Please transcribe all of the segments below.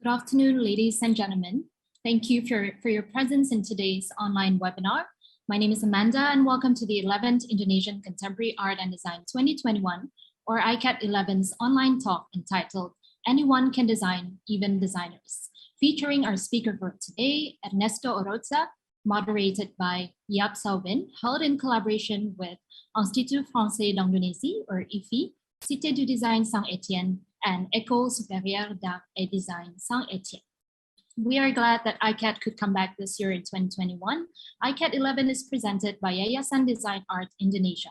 Good afternoon, ladies and gentlemen. Thank you for your presence in today's online webinar. My name is Amanda and welcome to the 11th Indonesian Contemporary Art and Design 2021, or ICAD 11's online talk entitled Anyone Can Design, Even Designers, featuring our speaker for today, Ernesto Oroza, moderated by Yap Saubin, held in collaboration with Institut Français d'Indonésie, or IFI, Cité du Design Saint-Étienne, and École Supérieure d'Art et Design Saint-Étienne. We are glad that ICAD could come back this year in 2021. ICAD 11 is presented by Yayasan Design Art Indonesia.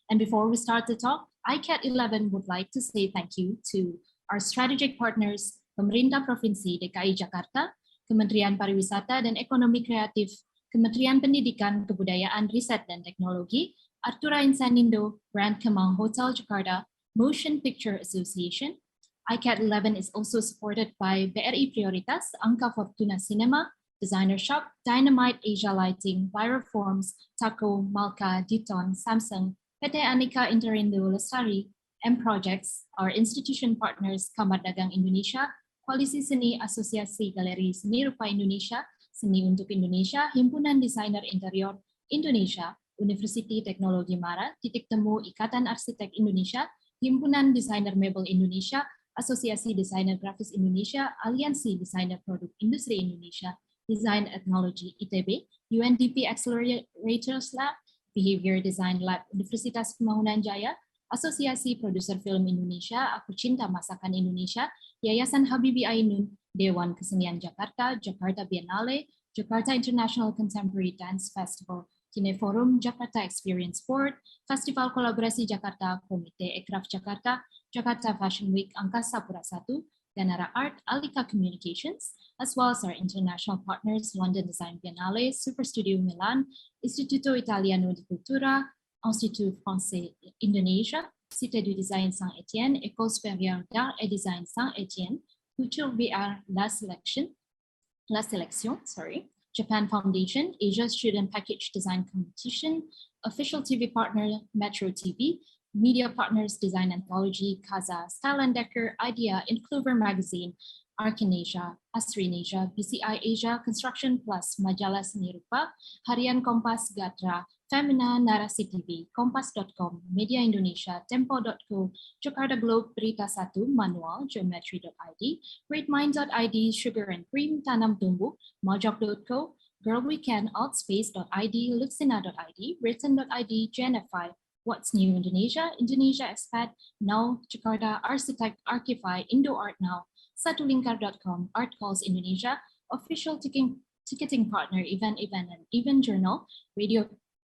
And before we start the talk, ICAD 11 would like to say thank you to our strategic partners, Pemerintah Provinsi DKI Jakarta, Kementerian Pariwisata dan Ekonomi Kreatif, Kementerian Pendidikan, Kebudayaan, Riset dan Teknologi, Artura Insanindo, Grand Kemang Hotel Jakarta, Motion Picture Association. ICAD 11 is also supported by BRI Prioritas, Angka Fortuna Cinema, Designer Shop, Dynamite Asia Lighting, Viroforms, Taco, Malka, Diton, Samsung, PT Anika Interindo Lestari, M Projects, our institution partners Kamar Dagang Indonesia, Koalisi Seni Asosiasi Galeri Seni Rupa Indonesia, Seni untuk Indonesia, Himpunan Desainer Interior Indonesia, Universiti Teknologi Mara, Titik Temu Ikatan Arsitek Indonesia, Himpunan Desainer Mebel Indonesia, Asosiasi Desainer Grafis Indonesia, Aliansi Desainer Produk Industri Indonesia, Design Ethnology ITB, UNDP Accelerators Lab, Behavior Design Lab Universitas Pembangunan Jaya, Asosiasi Produser Film Indonesia, Aku Cinta Masakan Indonesia, Yayasan Habibie Ainun, Dewan Kesenian Jakarta, Jakarta Biennale, Jakarta International Contemporary Dance Festival, Kineforum Jakarta Experience Board, Festival Kolaborasi Jakarta, Komite Ekraf Jakarta, Jakarta Fashion Week Angkasa Pura I, Ganara Art, Alika Communications, as well as our international partners, London Design Biennale, Super Studio Milan, Istituto Italiano di Cultura, Institut Français Indonesia, Cité du Design Saint-Étienne, École Supérieure d'Art et Design Saint-Étienne, Culture VR La Sélection, Japan Foundation, Asia Student Package Design Competition, official TV partner Metro TV, media partners Design Anthology, Kaza, Style and Decker, Idea, Incluver Magazine, Arcanasia, Astrinasia, BCI Asia, Construction Plus, Majalah Seni Rupa, Harian Kompas, Gatra, Femina, Narasi TV, Kompas.com, Media Indonesia, Tempo.co, Jakarta Globe, Berita 1, Manual, Geometry.id, Greatmind.id, Sugar and Cream, Tanam Tumbuh, Mojok.co, Girl Weekend, Altspace.id, Luxina.id, Written.id, Genify, What's New Indonesia, Indonesia Expat, Now, Jakarta, Architect, Archify, Indo Art Now, Satulingkar.com, Art Calls Indonesia, official ticketing partner, Event and Event Journal, radio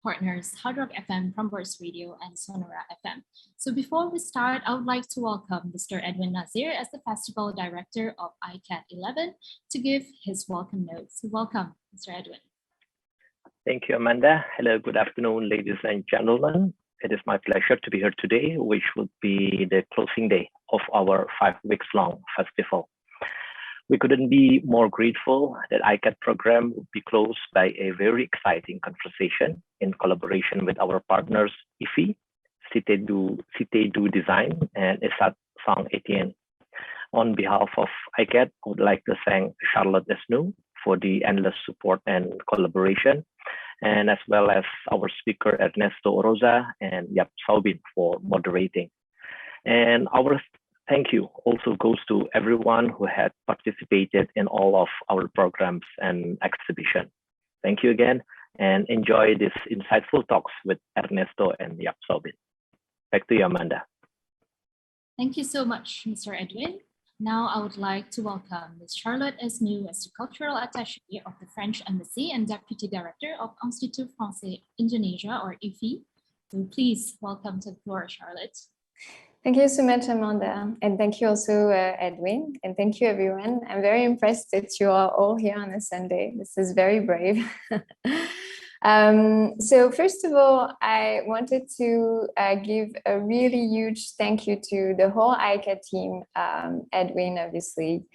partners, Hard Rock FM, Prambors Radio, and Sonora FM. So before we start, I would like to welcome Mr. Edwin Nazir as the Festival Director of ICAD 11 to give his welcome notes. Welcome, Mr. Edwin. Thank you, Amanda. Hello, good afternoon, ladies and gentlemen. It is my pleasure to be here today, which will be the closing day of our 5 weeks long festival. We couldn't be more grateful that ICAD program would be closed by a very exciting conversation in collaboration with our partners IFI, Cité du Design, and ESAT Saint-Étienne. On behalf of ICAD, I would like to thank Charlotte Esnu for the endless support and collaboration, and as well as our speaker Ernesto Oroza and Yap Saubin for moderating. And our thank you also goes to everyone who had participated in all of our programs and exhibition. Thank you again, and enjoy this insightful talks with Ernesto and Yap Saubin. Back to you, Amanda. Thank you so much, Mr. Edwin. Now I would like to welcome Ms. Charlotte Esnu as the Cultural Attaché of the French Embassy and Deputy Director of Institut Français Indonesia, or IFI. So please welcome to the floor, Charlotte. Thank you so much, Amanda. And thank you also, Edwin. And thank you, everyone. I'm very impressed that you are all here on a Sunday. This is very brave. So first of all, I wanted to give a really huge thank you to the whole ICAT team, Edwin, obviously,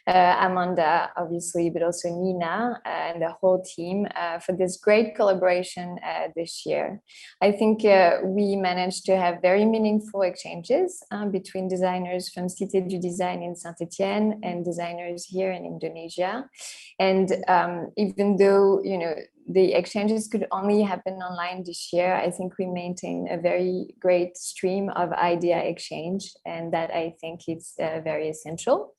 Amanda, obviously, but also Nina and the whole team for this great collaboration this year. I think we managed to have very meaningful exchanges between designers from Cité du Design in Saint-Étienne and designers here in Indonesia. And even though, you know, the exchanges could only happen online this year, I think we maintain a very great stream of idea exchange, and that I think is very essential.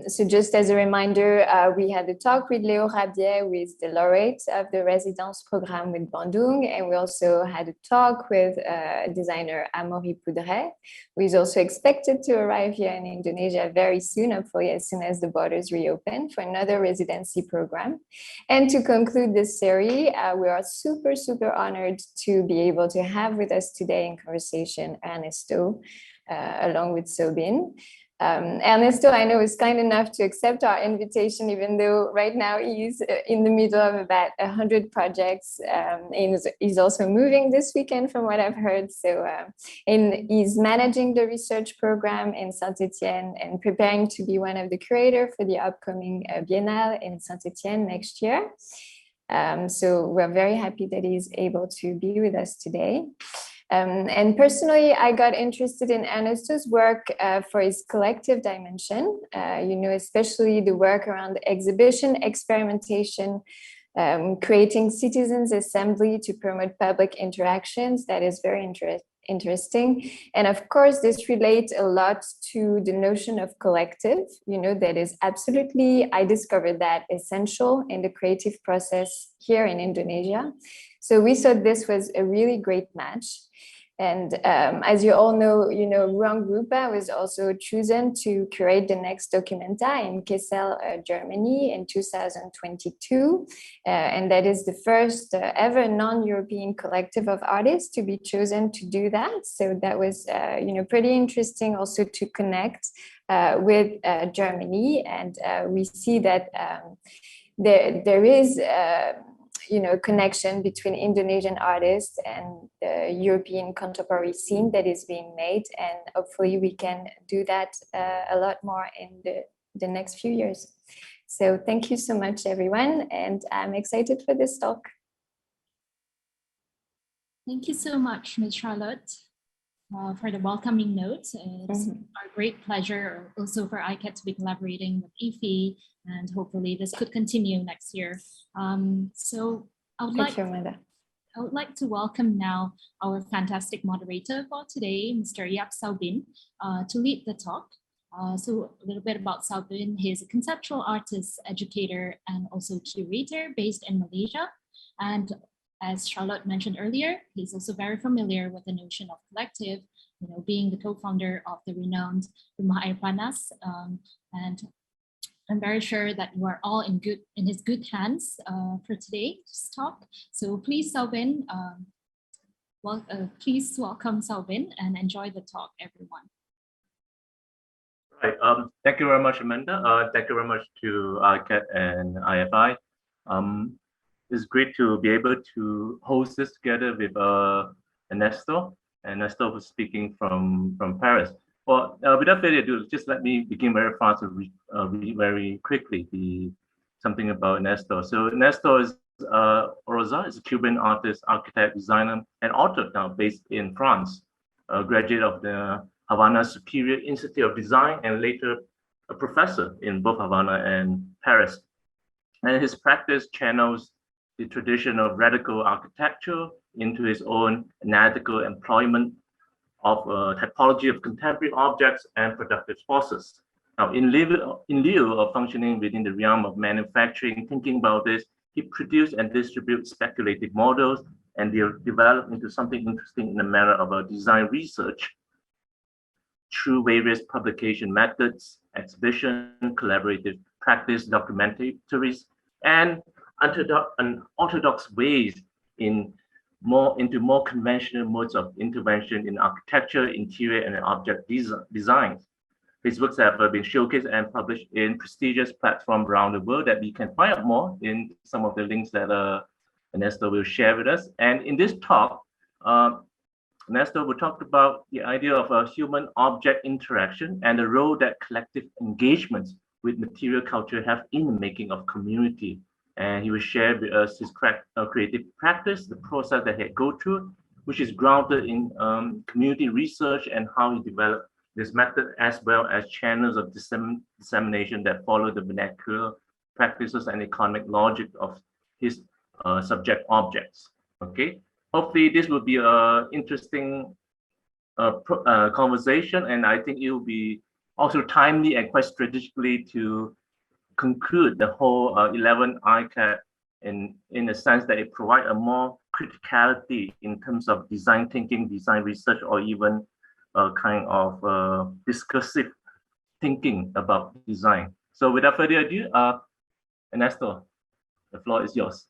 So just as a reminder, we had a talk with Leo Rabier, who is the laureate of the residence program with Bandung, and we also had a talk with designer Amaury Poudret, who is also expected to arrive here in Indonesia very soon, hopefully as soon as the borders reopen, for another residency program. And to conclude this series, we are super, super honored to be able to have with us today in conversation Ernesto, along with Sobin. Ernesto, I know, is kind enough to accept our invitation, even though right now he's in the middle of about 100 projects. And he's also moving this weekend, from what I've heard. So and he's managing the research program in Saint-Étienne and preparing to be one of the curators for the upcoming Biennale in Saint-Étienne next year. So we're very happy that he's able to be with us today. And personally, I got interested in Ernesto's work for his collective dimension, you know, especially the work around exhibition, experimentation, creating citizens' assembly to promote public interactions. That is very interesting. And of course, this relates a lot to the notion of collective, you know, that is absolutely, I discovered that essential in the creative process here in Indonesia. So we thought this was a really great match. And as you all know, you know, Ruang Rupa was also chosen to curate the next Documenta in Kassel, Germany in 2022. And that is the first ever non-European collective of artists to be chosen to do that. So that was, you know, pretty interesting also to connect with Germany. And we see that there is you know, connection between Indonesian artists and the European contemporary scene that is being made. And hopefully we can do that a lot more in the next few years. So thank you so much, everyone. And I'm excited for this talk. Thank you so much, Ms. Charlotte, for the welcoming notes. It's our great pleasure also for ICAT to be collaborating with IFI, and hopefully this could continue next year. So I would like to welcome now our fantastic moderator for today, Mr. Yap Saubin, to lead the talk. So a little bit about Saubin. He is a conceptual artist, educator, and also curator based in Malaysia. And as Charlotte mentioned earlier, he's also very familiar with the notion of collective, you know, being the co-founder of the renowned Rumah Air Panas. And I'm very sure that you are all in his good hands for today's talk. So please, Saubin, please welcome Saubin and enjoy the talk, everyone. Right. Thank you very much, Amanda. Thank you very much to ICAT and IFI. It's great to be able to host this together with Ernesto. Ernesto was speaking from Paris. Well, without further ado, just let me begin very fast and read very quickly something about Ernesto. So Ernesto is Oroza is a Cuban artist, architect, designer, and author now based in France. A graduate of the Havana Superior Institute of Design and later a professor in both Havana and Paris. And his practice channels the tradition of radical architecture into his own analytical employment of a typology of contemporary objects and productive forces. Now, in lieu of functioning within the realm of manufacturing, thinking about this, he produced and distributes speculative models, and they develop into something interesting in the manner of a design research through various publication methods, exhibition, collaborative practice, documentaries, and unorthodox ways into more conventional modes of intervention in architecture, interior, and object designs. His works have been showcased and published in prestigious platforms around the world that we can find out more in some of the links that Ernesto will share with us. And in this talk, Ernesto will talk about the idea of a human-object interaction and the role that collective engagements with material culture have in the making of community. And he will share with us his creative practice, the process that he go through, which is grounded in community research and how he developed this method, as well as channels of dissemination that follow the vernacular practices and economic logic of his subject objects. Okay, hopefully this will be an interesting conversation, and I think it will be also timely and quite strategically to conclude the whole 11 ICAT in the sense that it provides a more criticality in terms of design thinking, design research, or even a kind of discursive thinking about design. So without further ado, Ernesto, the floor is yours.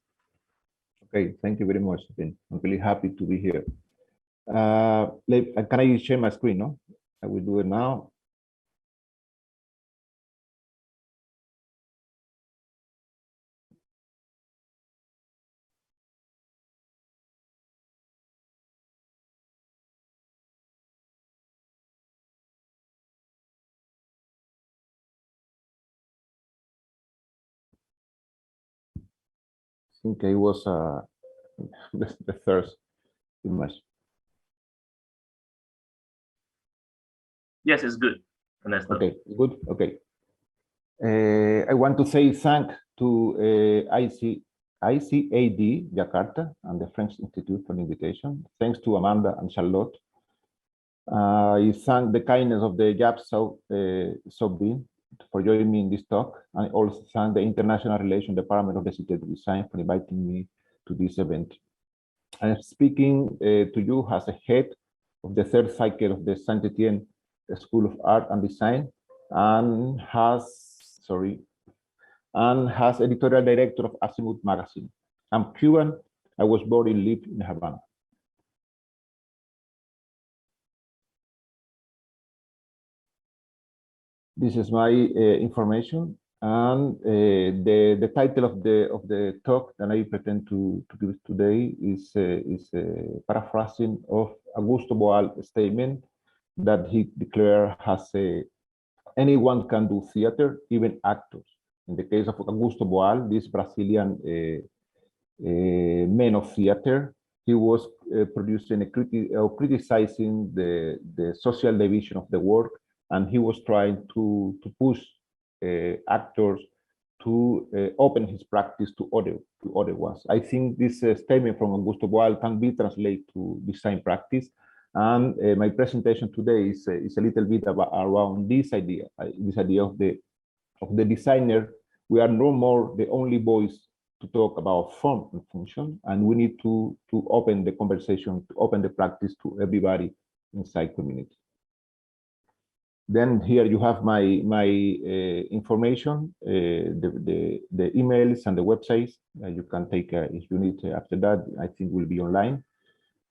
Okay, thank you very much. I'm really happy to be here. Can I share my screen? No, I will do it now. I think it was the first image. Yes, it's good, Ernesto. Okay, good. Okay. I want to say thank to ICAD Jakarta and the French Institute for the invitation. Thanks to Amanda and Charlotte. I thank the kindness of the JAP Sobbin for joining me in this talk. I also thank the International Relations Department of the City of Design for inviting me to this event. I'm speaking to you as a head of the third cycle of the Saint-Étienne School of Art and Design, and as editorial director of Azimuth magazine. I'm Cuban. I was born and lived in Havana. This is my information, and the title of the talk that I pretend to give today is paraphrasing of Augusto Boal's statement that he declared as anyone can do theater, even actors. In the case of Augusto Boal, this Brazilian man of theater, he was producing criticizing the social division of the work, and he was trying to push actors to open his practice to other ones. I think this statement from Augusto Boal can be translated to design practice, and my presentation today is a little bit around this idea of the designer. We are no more the only voice to talk about form and function, and we need to open the conversation, to open the practice to everybody inside community. Then here you have my information, the emails and the websites. You can take if you need. After that, I think will be online.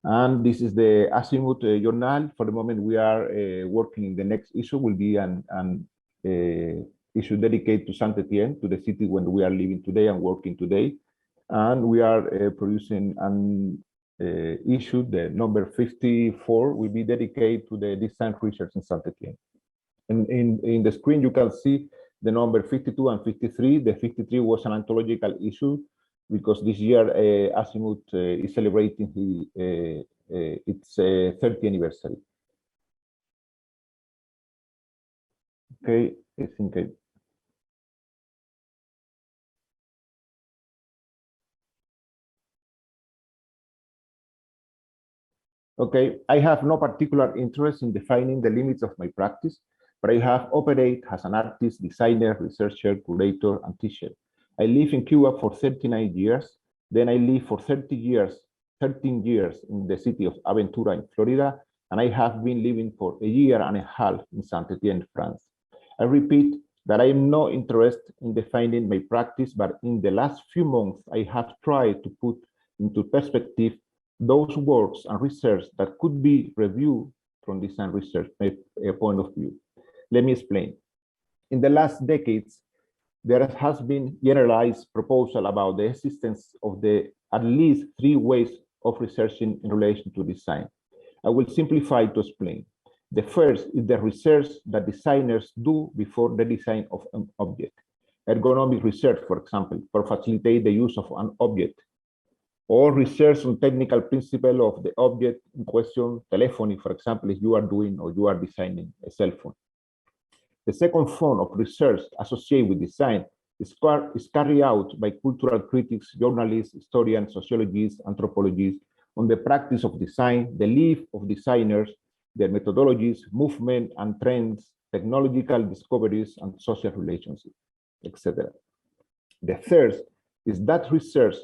And this is the Azimuth journal. For the moment, we are working in the next issue. Will be an issue dedicated to Saint-Étienne, to the city when we are living today and working today. And we are producing an issue, the number 54, will be dedicated to the design research in Saint-Étienne. And in the screen, you can see the number 52 and 53. The 53 was an anthological issue because this year Azimuth is celebrating its 30th anniversary. Okay, I think okay, I have no particular interest in defining the limits of my practice, but I have operated as an artist, designer, researcher, curator, and teacher. I lived in Cuba for 39 years. Then I lived for 13 years in the city of Aventura in Florida, and I have been living for a year and a half in Saint-Étienne, France. I repeat that I am not interested in defining my practice, but in the last few months, I have tried to put into perspective those works and research that could be reviewed from design research point of view. Let me explain. In the last decades, there has been generalized proposal about the existence of at least 3 ways of researching in relation to design. I will simplify to explain. The first is the research that designers do before the design of an object. Ergonomic research, for example, for facilitate the use of an object, or research on technical principle of the object in question, telephony, for example, if you are doing or you are designing a cell phone. The second form of research associated with design is carried out by cultural critics, journalists, historians, sociologists, anthropologists on the practice of design, the life of designers, their methodologies, movement and trends, technological discoveries, and social relationships, etc. The third is that research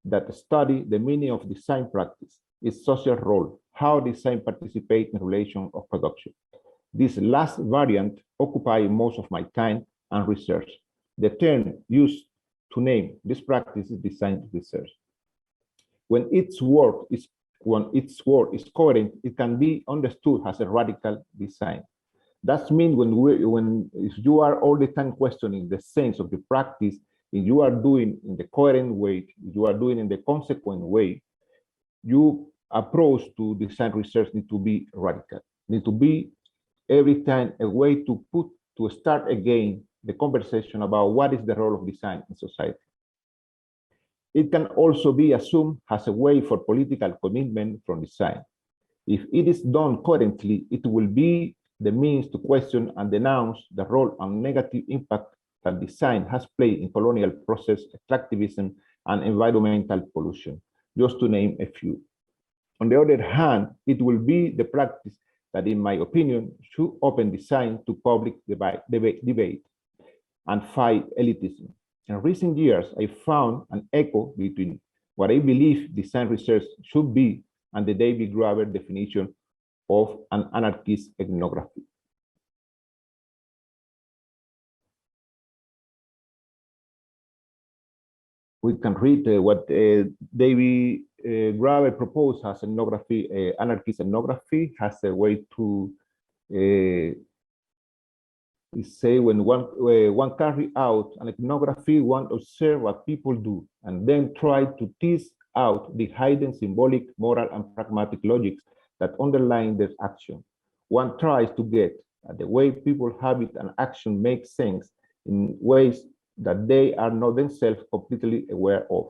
that study the meaning of design practice, its social role, how design participates in relation of production. This last variant occupies most of my time and research. The term used to name this practice is design research. When its work is coherent, it can be understood as a radical design. That means if you are all the time questioning the sense of the practice, if you are doing in the coherent way, if you are doing in the consequent way, your approach to design research need to be radical. Need to be every time a way to start again the conversation about what is the role of design in society. It can also be assumed as a way for political commitment from design. If it is done coherently, it will be the means to question and denounce the role and negative impact that design has played in colonial process, extractivism, and environmental pollution, just to name a few. On the other hand, it will be the practice that, in my opinion, should open design to public debate and fight elitism. In recent years, I found an echo between what I believe design research should be and the David Graeber definition of an anarchist ethnography. We can read what David Graeber proposed as ethnography, anarchist ethnography, has a way to say when one carry out an ethnography, one observe what people do, and then try to tease out the hidden symbolic, moral, and pragmatic logics that underline their action. One tries to get at the way people habit and action make sense in ways that they are not themselves completely aware of.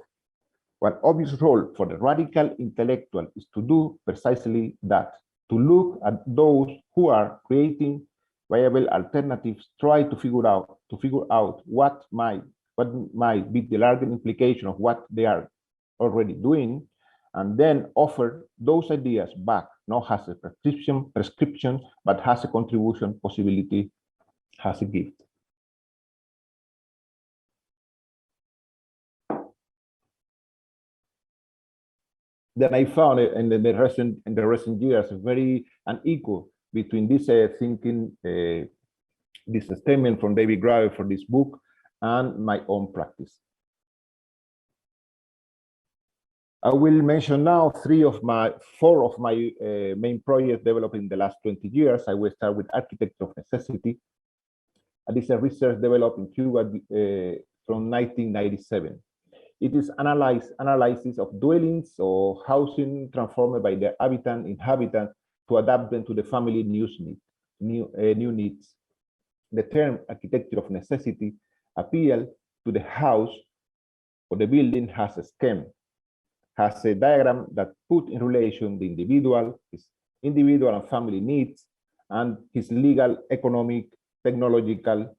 One obvious role for the radical intellectual is to do precisely that, to look at those who are creating viable alternatives, try to figure out what might be the larger implication of what they are already doing, and then offer those ideas back, not as a prescription, but as a contribution, possibility, as a gift. Then I found in the recent years an echo between this thinking, this statement from David Graeber for this book, and my own practice. I will mention now four of my main projects developed in the last 20 years. I will start with Architecture of Necessity. This is a research developed in Cuba from 1997. It is analysis of dwellings or housing transformed by their inhabitants to adapt them to the family new needs. The term architecture of necessity appeals to the house or the building has a scheme, has a diagram that put in relation the individual, his individual and family needs, and his legal, economic, technological,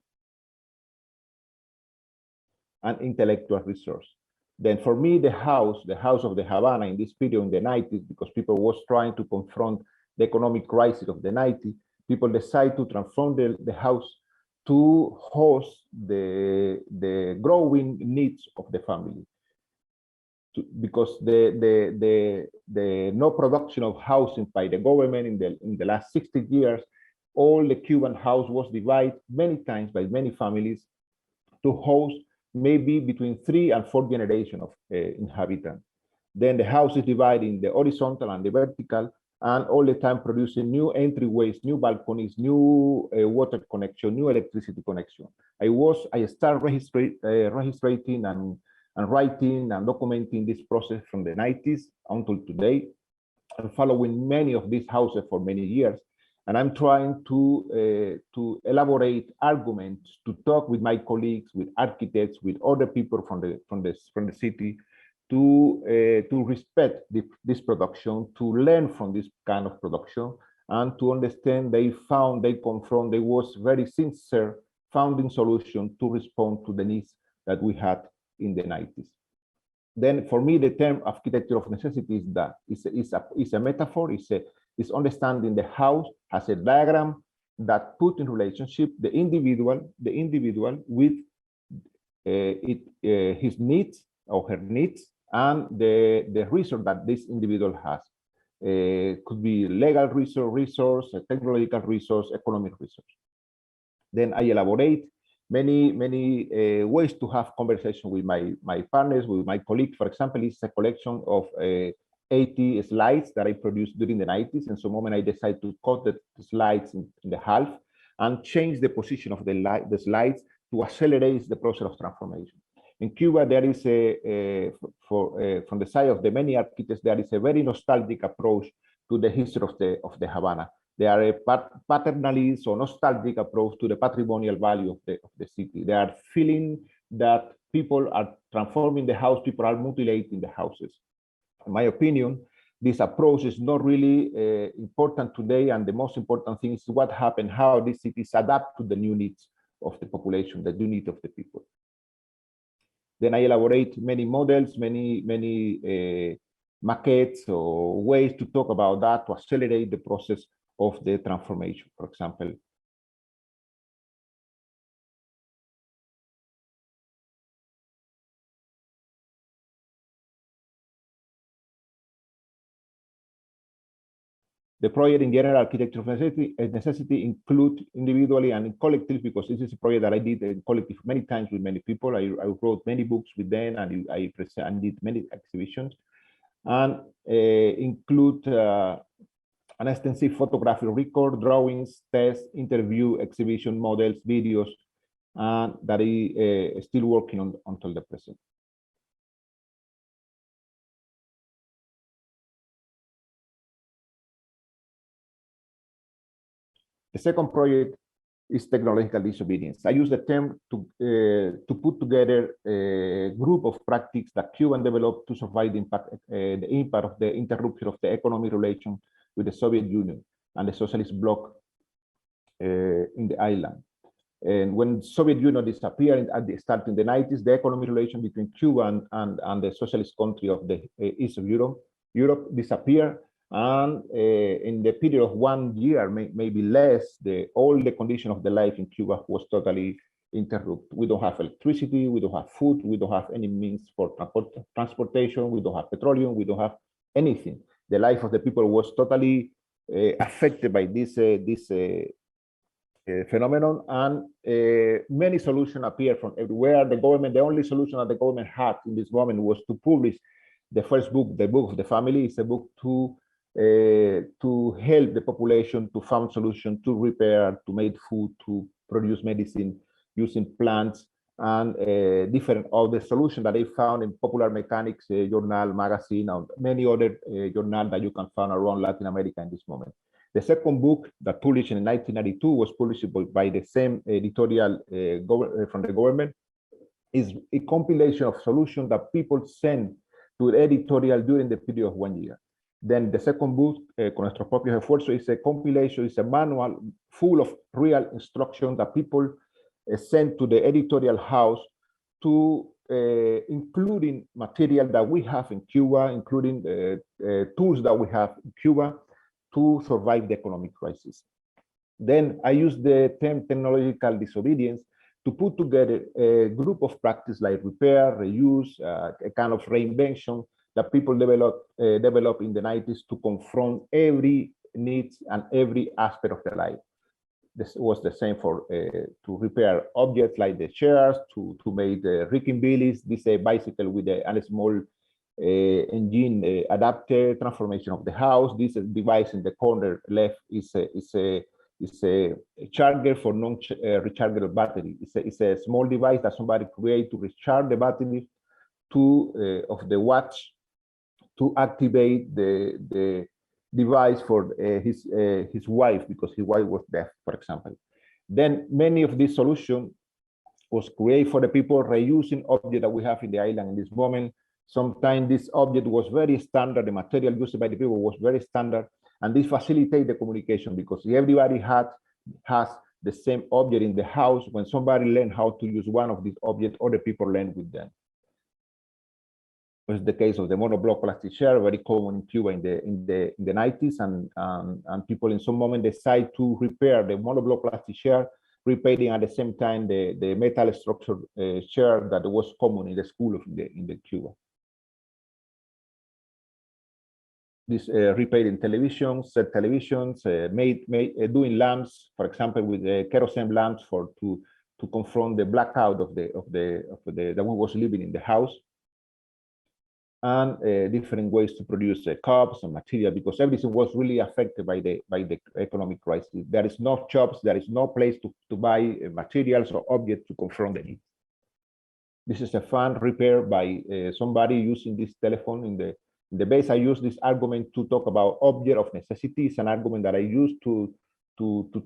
and intellectual resource. Then for me, the house of the Havana in this period in the 90s, because people was trying to confront the economic crisis of the 90s, people decided to transform the house to host the growing needs of the family. Because the no production of housing by the government in the last 60 years, all the Cuban house was divided many times by many families to host maybe between 3 and 4 generations of inhabitants. Then the house is divided in the horizontal and the vertical, and all the time producing new entryways, new balconies, new water connection, new electricity connection. I started registering and writing and documenting this process from the 90s until today, and following many of these houses for many years. And I'm trying to elaborate arguments, to talk with my colleagues, with architects, with other people from the city, to respect this production, to learn from this kind of production, and to understand they confront, there was very sincere founding solution to respond to the needs that we had in the 90s. Then for me, the term architecture of necessity is a metaphor, is understanding the house as a diagram that put in relationship the individual with his needs or her needs, and the resource that this individual has. Could be legal resource, a technological resource, economic resource. Then I elaborate many ways to have conversation with my partners, with my colleagues. For example, it's a collection of 80 slides that I produced during the 90s. And some moment I decided to cut the slides in the half and change the position of the slides to accelerate the process of transformation. In Cuba, there is from the side of the many architects, there is a very nostalgic approach to the history of the Havana. There are a paternalist or nostalgic approach to the patrimonial value of the city. They are feeling that people are transforming the house, people are mutilating the houses. In my opinion, this approach is not really important today, and the most important thing is what happened, how these cities adapt to the new needs of the population, the new needs of the people. Then I elaborate many models, many maquettes or ways to talk about that, to accelerate the process of the transformation, for example. The project in general, architecture of necessity, include individually and collectively, because this is a project that I did in collective many times with many people. I wrote many books with them, and I did many exhibitions, and include an extensive photographic record, drawings, tests, interview, exhibition, models, videos, and that I still working on until the present. The second project is technological disobedience. I use the term to put together a group of practices that Cuban developed to survive the impact of the interruption of the economic relation with the Soviet Union and the socialist bloc in the island. And when Soviet Union disappeared at the start in the 90s, the economic relation between Cuba and the socialist country of the east of Europe disappeared. And in the period of 1 year, maybe less, all the condition of the life in Cuba was totally interrupted. We don't have electricity, we don't have food, we don't have any means for transportation, we don't have petroleum, we don't have anything. The life of the people was totally affected by this phenomenon, and many solutions appeared from everywhere. The only solution that the government had in this moment was to publish the first book, the Book of the Family. It's a book to help the population to find solutions, to repair, to make food, to produce medicine using plants, and different of the solutions that they found in Popular Mechanics journal, magazine, and many other journals that you can find around Latin America in this moment. The second book that published in 1992 was published by the same editorial from the government, is a compilation of solutions that people send to the editorial during the period of 1 year. Then the second book, Con Nuestros Propios Esfuerzos, is a compilation, is a manual full of real instructions that people send to the editorial house, to including material that we have in Cuba, including tools that we have in Cuba to survive the economic crisis. Then I use the term technological disobedience to put together a group of practices like repair, reuse, a kind of reinvention that people develop in the 90s to confront every needs and every aspect of their life. This was the same for to repair objects like the chairs, to make the rickenbillies, this bicycle with a small engine adapter, transformation of the house. This device in the corner left is a charger for non-rechargeable battery. It's a small device that somebody created to recharge the battery of the watch to activate the device for his wife, because his wife was deaf, for example. Then many of these solutions was created for the people reusing objects that we have in the island in this moment. Sometimes this object was very standard, the material used by the people was very standard, and this facilitates the communication because everybody has the same object in the house. When somebody learn how to use one of these objects, other people learn with them. Was the case of the monoblock plastic chair, very common in Cuba in the 90s, and people in some moment decide to repair the monoblock plastic chair, repairing at the same time the metal structure chair that was common in the school in the Cuba. This repairing televisions, set televisions, doing lamps, for example, with kerosene lamps to confront the blackout that we was living in the house. And different ways to produce cups and material, because everything was really affected by the economic crisis. There is no shops, there is no place to buy materials or objects to confront the need. This is a fan repair by somebody using this telephone. In the base, I use this argument to talk about object of necessity. It's an argument that I use to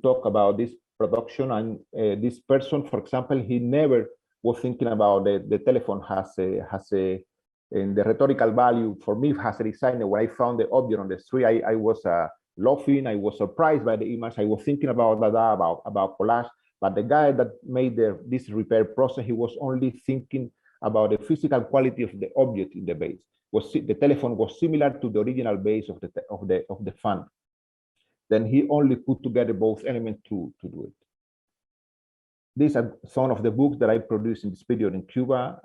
talk about this production. And this person, for example, he never was thinking about the telephone has a and the rhetorical value for me as a designer. When I found the object on the street, I was laughing. I was surprised by the image. I was thinking about Dada, about collage. But the guy that made this repair process, he was only thinking about the physical quality of the object in the base. The telephone was similar to the original base of the fan. Then he only put together both elements to do it. These are some of the books that I produced in this period in Cuba,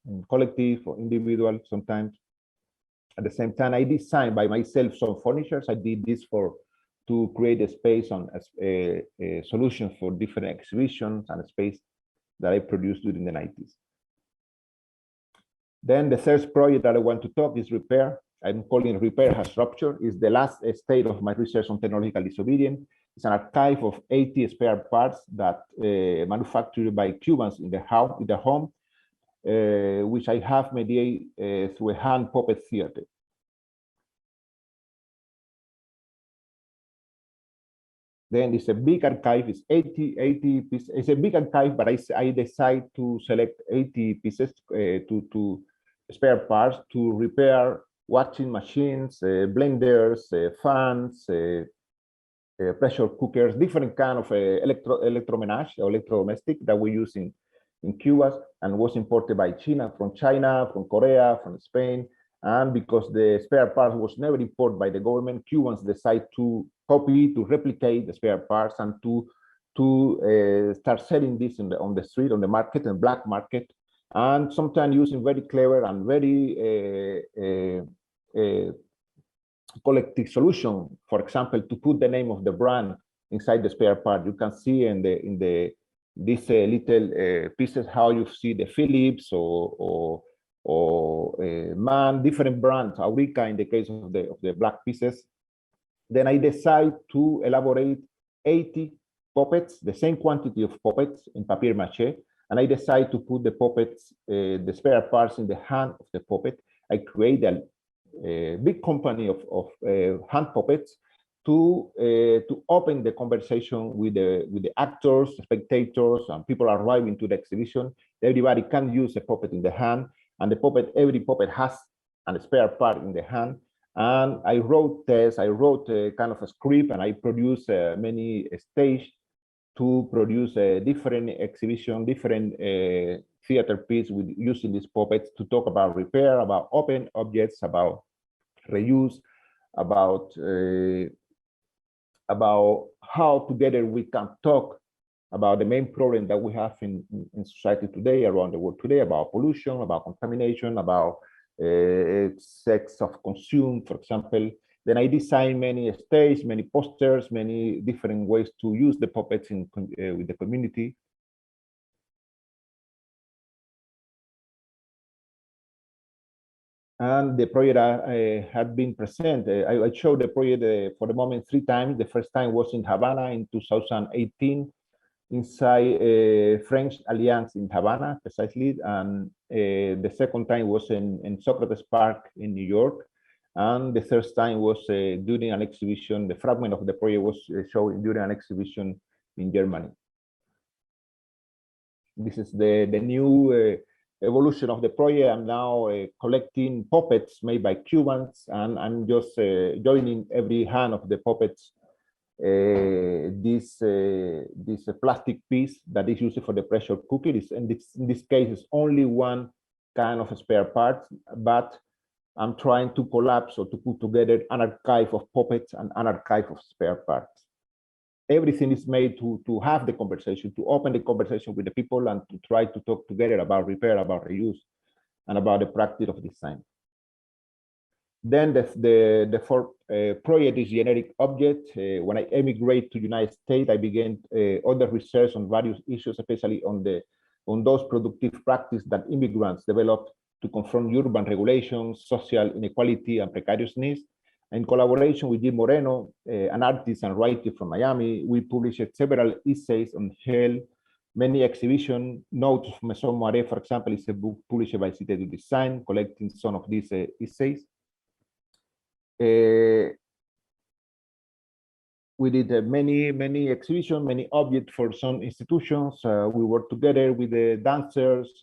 in collective or individual sometimes. At the same time, I designed by myself some furniture. I did this to create a space on a solution for different exhibitions and a space that I produced during the 90s. Then the third project that I want to talk is repair. I'm calling Repair Has Rupture. It's the last stage of my research on technological disobedience. It's an archive of 80 spare parts that manufactured by Cubans in their home, which I have mediated through a hand puppet theater. Then it's a big archive. It's 80 pieces. It's a big archive, but I decide to select 80 pieces to spare parts to repair washing machines, blenders, fans, pressure cookers, different kind of electromenage or electrodomestic that we use in Cuba and was imported by from China, from Korea, from Spain. And because the spare parts was never imported by the government, Cubans decide to copy, to replicate the spare parts and to start selling this on the street, on the market, and black market. And sometimes using very clever and very collective solution. For example, to put the name of the brand inside the spare part. You can see in these little pieces how you see the Philips or MAN, different brands, Aurica in the case of the black pieces. Then I decide to elaborate 80 puppets, the same quantity of puppets in papier mâché, and I decide to put the puppets, the spare parts in the hand of the puppet. I create a big company of hand puppets to open the conversation with the actors, spectators, and people arriving to the exhibition. Everybody can use a puppet in the hand, and every puppet has a spare part in the hand. And I wrote tests, I wrote a kind of a script, and I produced many stages to produce a different exhibition, different theater piece with using these puppets to talk about repair, about open objects, about reuse, about how together we can talk about the main problem that we have in society today, around the world today, about pollution, about contamination, about sex of consume, for example. Then I designed many stages, many posters, many different ways to use the puppets with the community. And the project had been presented. I showed the project for the moment 3 times. The first time was in Havana in 2018, inside French Alliance in Havana, precisely. And the second time was in Socrates Park in New York. And the third time was during an exhibition. The fragment of the project was shown during an exhibition in Germany. This is the new evolution of the project. I'm now collecting puppets made by Cubans, and I'm just joining every hand of the puppets this plastic piece that is used for the pressure cooker. In this case, it's only one kind of spare part, but I'm trying to collapse or to put together an archive of puppets and an archive of spare parts. Everything is made to have the conversation, to open the conversation with the people and to try to talk together about repair, about reuse, and about the practice of design. Then the fourth project is generic object. When I emigrate to the United States, I began other research on various issues, especially on those productive practices that immigrants developed to confront urban regulations, social inequality, and precariousness. In collaboration with Jim Moreno, an artist and writer from Miami, we published several essays on health, many exhibitions. Notes of Maison Moiré, for example, is a book published by Cité du Design, collecting some of these essays. We did many exhibitions, many objects for some institutions. We worked together with the dancers,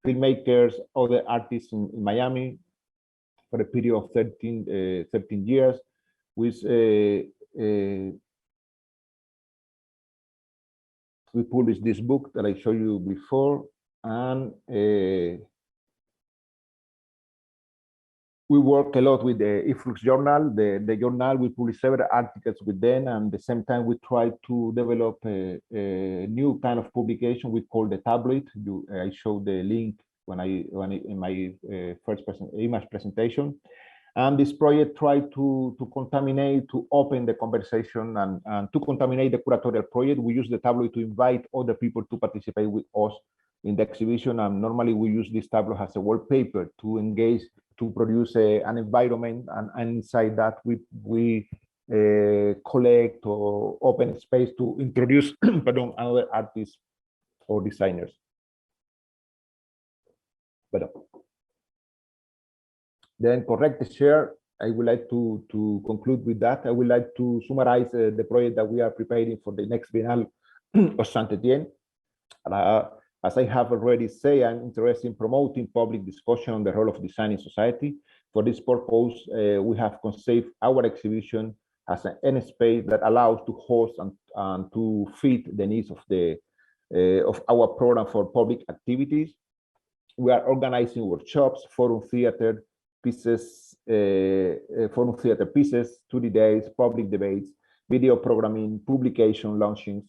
filmmakers, other artists in Miami for a period of 13 years. We published this book that I showed you before, and we work a lot with the Influx Journal. The journal, we publish several articles with them, and at the same time we try to develop a new kind of publication we call the tabloid. I showed the link when in my first image presentation. And this project tried to contaminate, to open the conversation, and to contaminate the curatorial project. We use the tabloid to invite other people to participate with us in the exhibition. And normally we use this tabloid as a wallpaper to engage, to produce an environment, and inside that we collect or open space to introduce other artists or designers. Then correct share. I would like to conclude with that. I would like to summarize the project that we are preparing for the next Biennale of Saint-Étienne. As I have already said, I'm interested in promoting public discussion on the role of design in society. For this purpose, we have conceived our exhibition as an space that allows to host and to fit the needs of our program for public activities. We are organizing workshops, forum theater pieces, 2 days, public debates, video programming, publication launchings,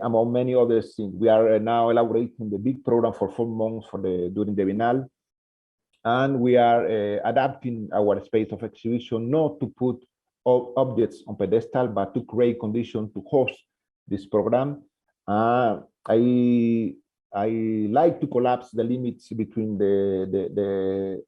among many other things. We are now elaborating the big program for 4 months during the Biennale, and we are adapting our space of exhibition not to put objects on pedestal, but to create conditions to host this program. I like to collapse the limits between the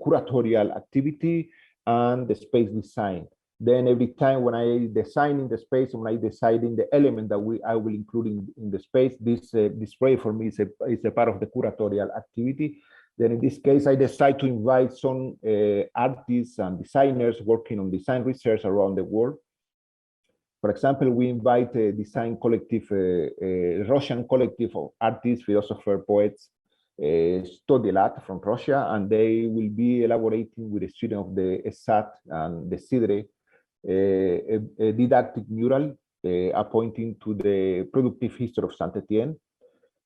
curatorial activity and the space design. Then every time when I design in the space, when I decide in the element that I will include in the space, this display for me is a part of the curatorial activity. Then in this case, I decide to invite some artists and designers working on design research around the world. For example, we invite a design collective, a Russian collective of artists, philosophers, poets, Stodielat from Russia, and they will be elaborating with a student of the ESAT and the CIDRE a didactic mural pointing to the productive history of Saint-Étienne.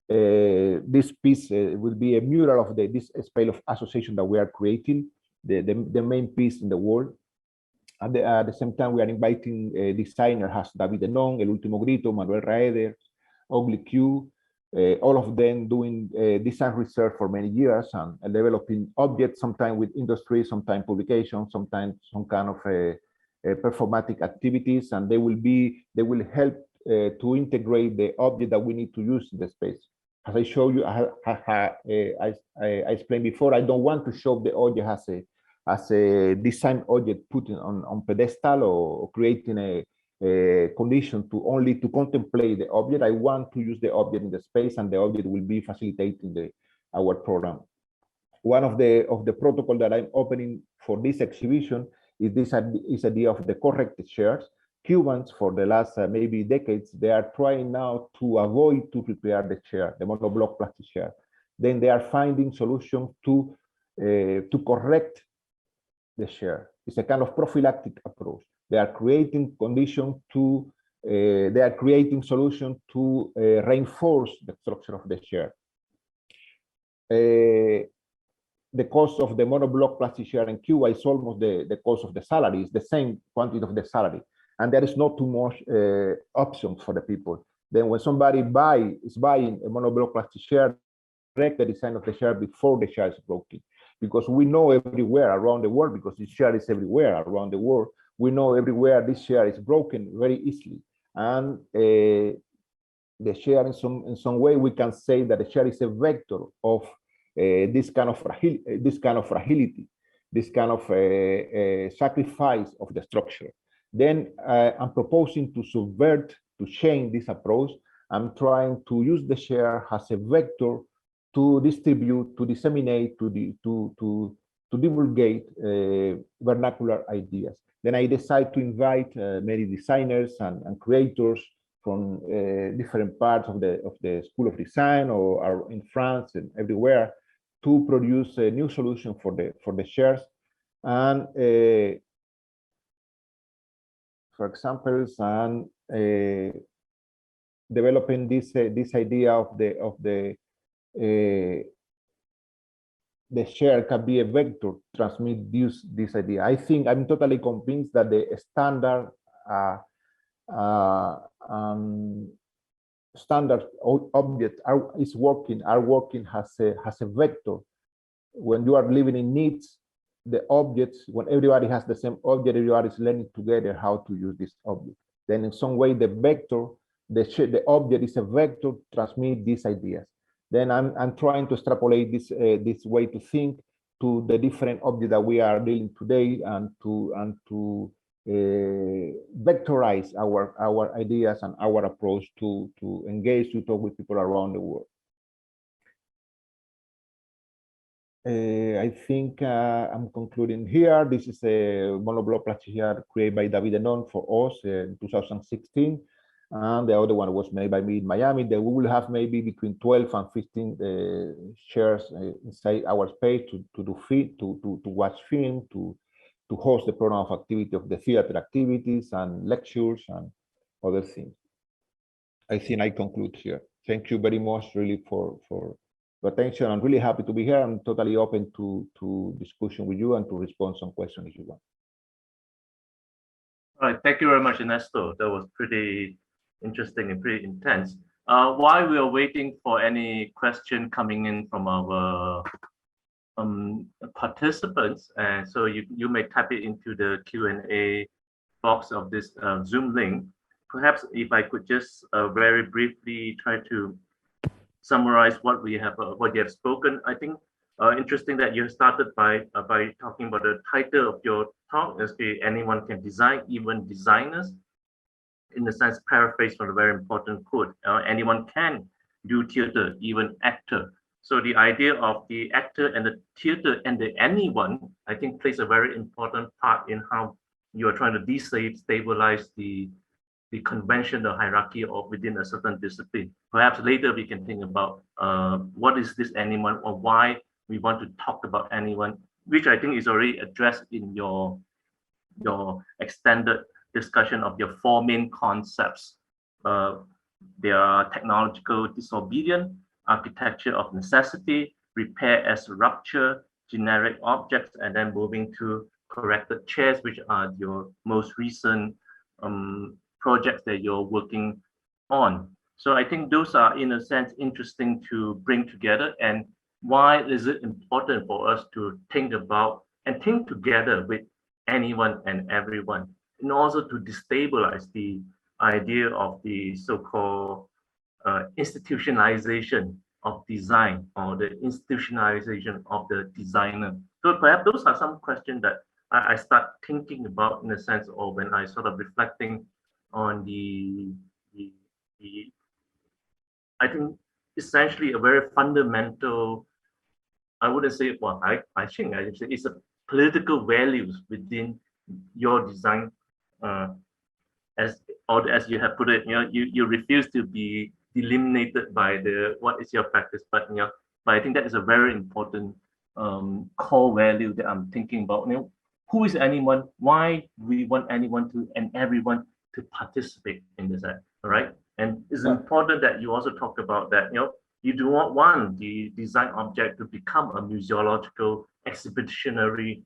This piece will be a mural of this space of association that we are creating, the main piece in the world. At the same time, we are inviting designers as David Denon, El Último Grito, Manuel Raeder, Ugly Q, all of them doing design research for many years and developing objects, sometimes with industry, sometimes publication, sometimes some kind of performatic activities, and they will help to integrate the object that we need to use in the space. as I show you, I explained before, I don't want to show the object as a design object put on pedestal or creating a condition to only to contemplate the object. I want to use the object in the space, and the object will be facilitating our program. One of the protocol that I'm opening for this exhibition is this idea of the corrected shares. Cubans, for the last maybe decades, they are trying now to avoid to prepare the share, the monoblock plastic share. Then they are finding solutions to correct the share. It's a kind of prophylactic approach. They are creating conditions to, they are creating solutions to reinforce the structure of the share. The cost of the monoblock plastic share in Cuba is almost the cost of the salary. It's the same quantity of the salary. And there is not too much options for the people. Then when somebody is buying a monoblock plastic share, correct the design of the share before the share is broken. Because we know everywhere around the world, because this share is everywhere around the world, we know everywhere this share is broken very easily. And the share in some way, we can say that the share is a vector of this kind of fragility, this kind of sacrifice of the structure. Then I'm proposing to subvert, to change this approach. I'm trying to use the share as a vector to distribute, to disseminate, to divulgate vernacular ideas. Then I decide to invite many designers and creators from different parts of the School of Design or in France and everywhere to produce a new solution for the shares. And for example, developing this idea of the share can be a vector to transmit this idea. I think I'm totally convinced that the standard standard objects are working as a vector. When you are living in needs, the objects, when everybody has the same object, everybody is learning together how to use this object. Then in some way, the vector, the object is a vector to transmit these ideas. Then I'm trying to extrapolate this way to think to the different objects that we are dealing today, and to vectorize our ideas and our approach to engage, to talk with people around the world. I think I'm concluding here. This is a monoblock plastic share created by David Enon for us in 2016. And the other one was made by me in Miami. Then we will have maybe between 12 and 15 shares inside our space to do feed, to watch film, to host the program of activity of the theater activities and lectures and other things. I think I conclude here. Thank you very much, really, for attention. I'm really happy to be here. I'm totally open to discussion with you and to respond some questions if you want. All right, thank you very much, Ernesto. That was pretty interesting and pretty intense. While we are waiting for any question coming in from our participants, and so you may type it into the Q&A box of this Zoom link. Perhaps if I could just very briefly try to summarize what you have spoken. I think interesting that you started by talking about the title of your talk as anyone can design, even designers. In the sense, paraphrase from a very important quote, anyone can do theater, even actor. So the idea of the actor and the theater and the anyone, I think, plays a very important part in how you are trying to destabilize the conventional hierarchy of within a certain discipline. Perhaps later we can think about what is this anyone, or why we want to talk about anyone, which I think is already addressed in your extended discussion of your four main concepts. They are technological disobedience, architecture of necessity, repair as rupture, generic objects, and then moving to corrected chairs, which are your most recent projects that you're working on. So I think those are, in a sense, interesting to bring together. And why is it important for us to think about and think together with anyone and everyone, and also to destabilize the idea of the so-called institutionalization of design or the institutionalization of the designer? So perhaps those are some questions that I start thinking about in the sense of when I sort of reflecting on the I think essentially a very fundamental, I wouldn't say, well, I think I should say it's a political values within your design, as or as you have put it, you refuse to be eliminated by the what is your practice, but but I think that is a very important core value that I'm thinking about. Who is anyone? Why we want anyone to and everyone to participate in this act, all right? And it's important that you also talk about that, you do not want the design object to become a museological exhibitionary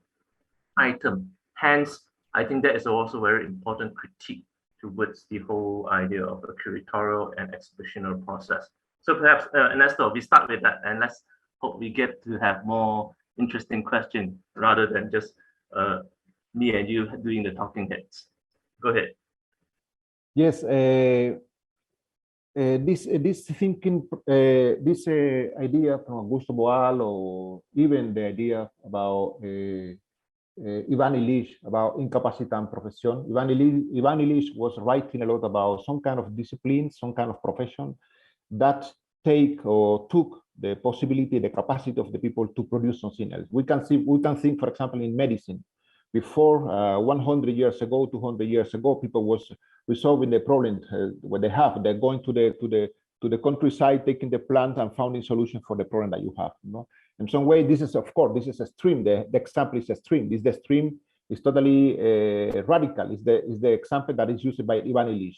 item. Hence, I think that is also very important critique towards the whole idea of a curatorial and exhibitional process. So perhaps, Ernesto, we start with that, and let's hope we get to have more interesting questions rather than just me and you doing the talking heads. Go ahead. Yes, this thinking, this idea from Augusto Boal, or even the idea about Ivan Illich about incapacita and profesión. Ivan Illich was writing a lot about some kind of discipline, some kind of profession that took the possibility, the capacity of the people to produce something else. We can think, for example, in medicine. Before 100 years ago, 200 years ago, people was resolving the problem what they have. They're going to the countryside, taking the plant and finding solution for the problem that you have. In some way, this is, of course, this is extreme. The example is extreme. The extreme is totally radical. Is the example that is used by Ivan Illich,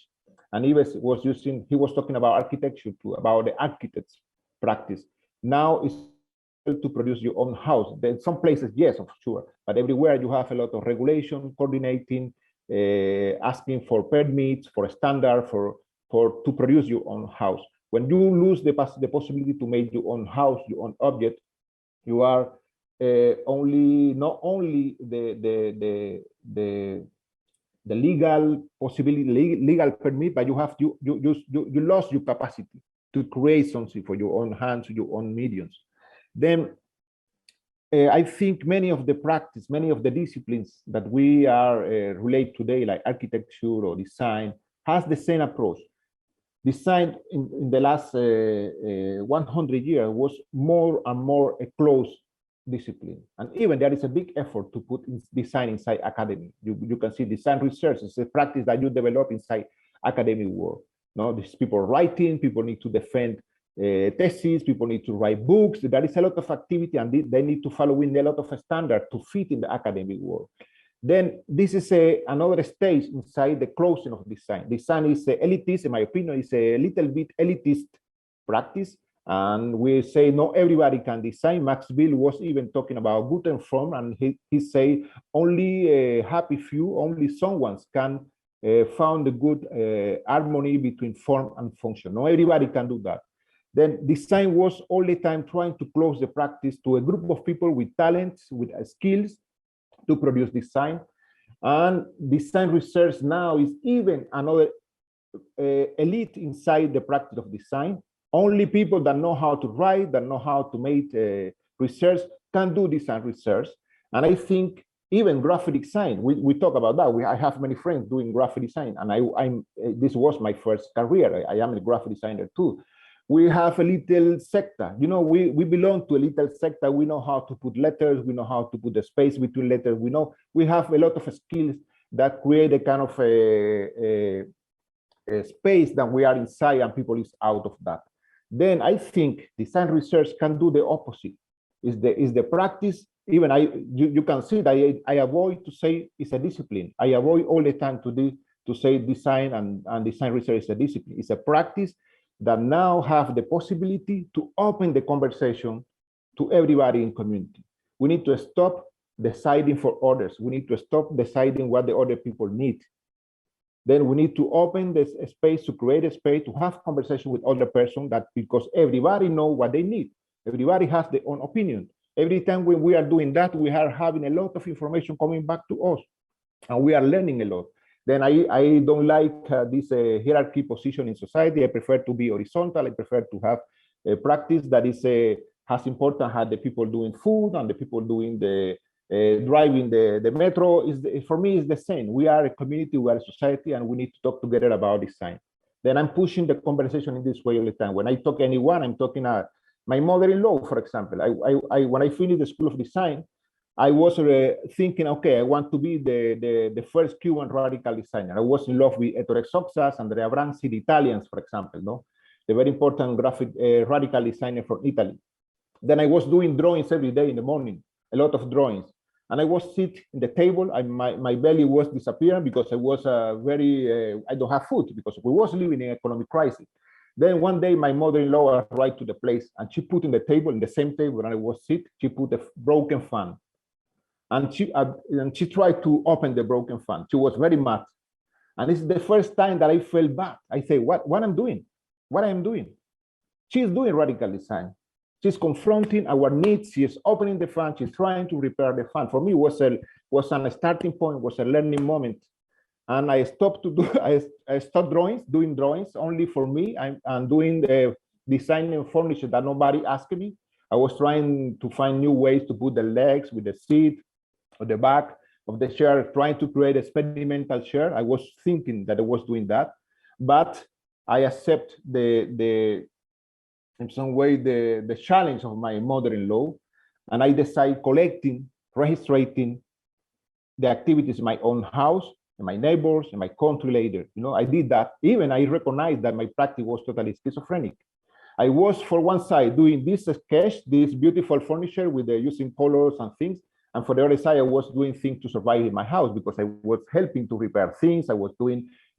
and he was talking about architecture too, about the architect's practice. Now it's to produce your own house. In some places, yes, of sure, but everywhere you have a lot of regulation, coordinating, asking for permits, for a standard, to produce your own house. When you lose the possibility to make your own house, your own object, you are not only the legal possibility, legal permit, but you lost your capacity to create something for your own hands, your own mediums. Then I think many of the practice, many of the disciplines that we are relate today, like architecture or design, has the same approach. Design in the last 100 years was more and more a closed discipline. And even there is a big effort to put design inside academy. You can see design research is a practice that you develop inside academic world. These people writing, people need to defend theses, people need to write books. There is a lot of activity, and they need to follow in a lot of standards to fit in the academic world. Then this is another stage inside the closing of design. Design is elitist, in my opinion, is a little bit elitist practice. And we say not everybody can design. Max Bill was even talking about Gutenform, and he say only a happy few, only someone can found a good harmony between form and function. Not everybody can do that. Then design was all the time trying to close the practice to a group of people with talents, with skills to produce design. And design research now is even another elite inside the practice of design. Only people that know how to write, that know how to make research can do design research. And I think even graphic design, we talk about that. I have many friends doing graphic design, and this was my first career. I am a graphic designer too. We have a little sector. We belong to a little sector. We know how to put letters. We know how to put the space between letters. We have a lot of skills that create a kind of a space that we are inside and people is out of that. Then I think design research can do the opposite. Is the practice. Even you can see that I avoid to say it's a discipline. I avoid all the time to say design and design research is a discipline. It's a practice that now have the possibility to open the conversation to everybody in community. We need to stop deciding for others. We need to stop deciding what the other people need. Then we need to open this space, to create a space, to have conversation with other person, that because everybody know what they need. Everybody has their own opinion. Every time when we are doing that, we are having a lot of information coming back to us, and we are learning a lot. Then I don't like this hierarchy position in society. I prefer to be horizontal. I prefer to have practice that is as important as the people doing food and the people doing the driving the metro. For me is the same. We are a community, we are a society, and we need to talk together about design. Then I'm pushing the conversation in this way all the time. When I talk to anyone, I'm talking my mother-in-law, for example. When I finished the School of Design, I was thinking, okay, I want to be the first Cuban radical designer. I was in love with Ettore Soxas, Andrea Branzi, the Italians, for example, no? The very important graphic radical designer from Italy. Then I was doing drawings every day in the morning, a lot of drawings. And I was sitting in the table, and my belly was disappearing because I was I don't have food because we was living in an economic crisis. Then one day my mother-in-law arrived to the place and she put in the table, in the same table and I was sitting, she put a broken fan. And she tried to open the broken fan. She was very mad. And it's the first time that I felt bad. I say, what I'm doing? What I'm doing? She's doing radical design. She's confronting our needs. She's opening the fan. She's trying to repair the fan. For me, was a starting point, was a learning moment. And I stopped I stopped doing drawings only for me. I'm doing the designing furniture that nobody asked me. I was trying to find new ways to put the legs with the seat or the back of the chair, trying to create an experimental chair. I was thinking that I was doing that, but I accept in some way the challenge of my mother-in-law, and I decide collecting, registering the activities in my own house, and my neighbors, and my country later. You know, I did that. Even I recognized that my practice was totally schizophrenic. I was, for one side, doing this sketch, this beautiful furniture with the using colors and things, and for the other side, I was doing things to survive in my house because I was helping to repair things. I was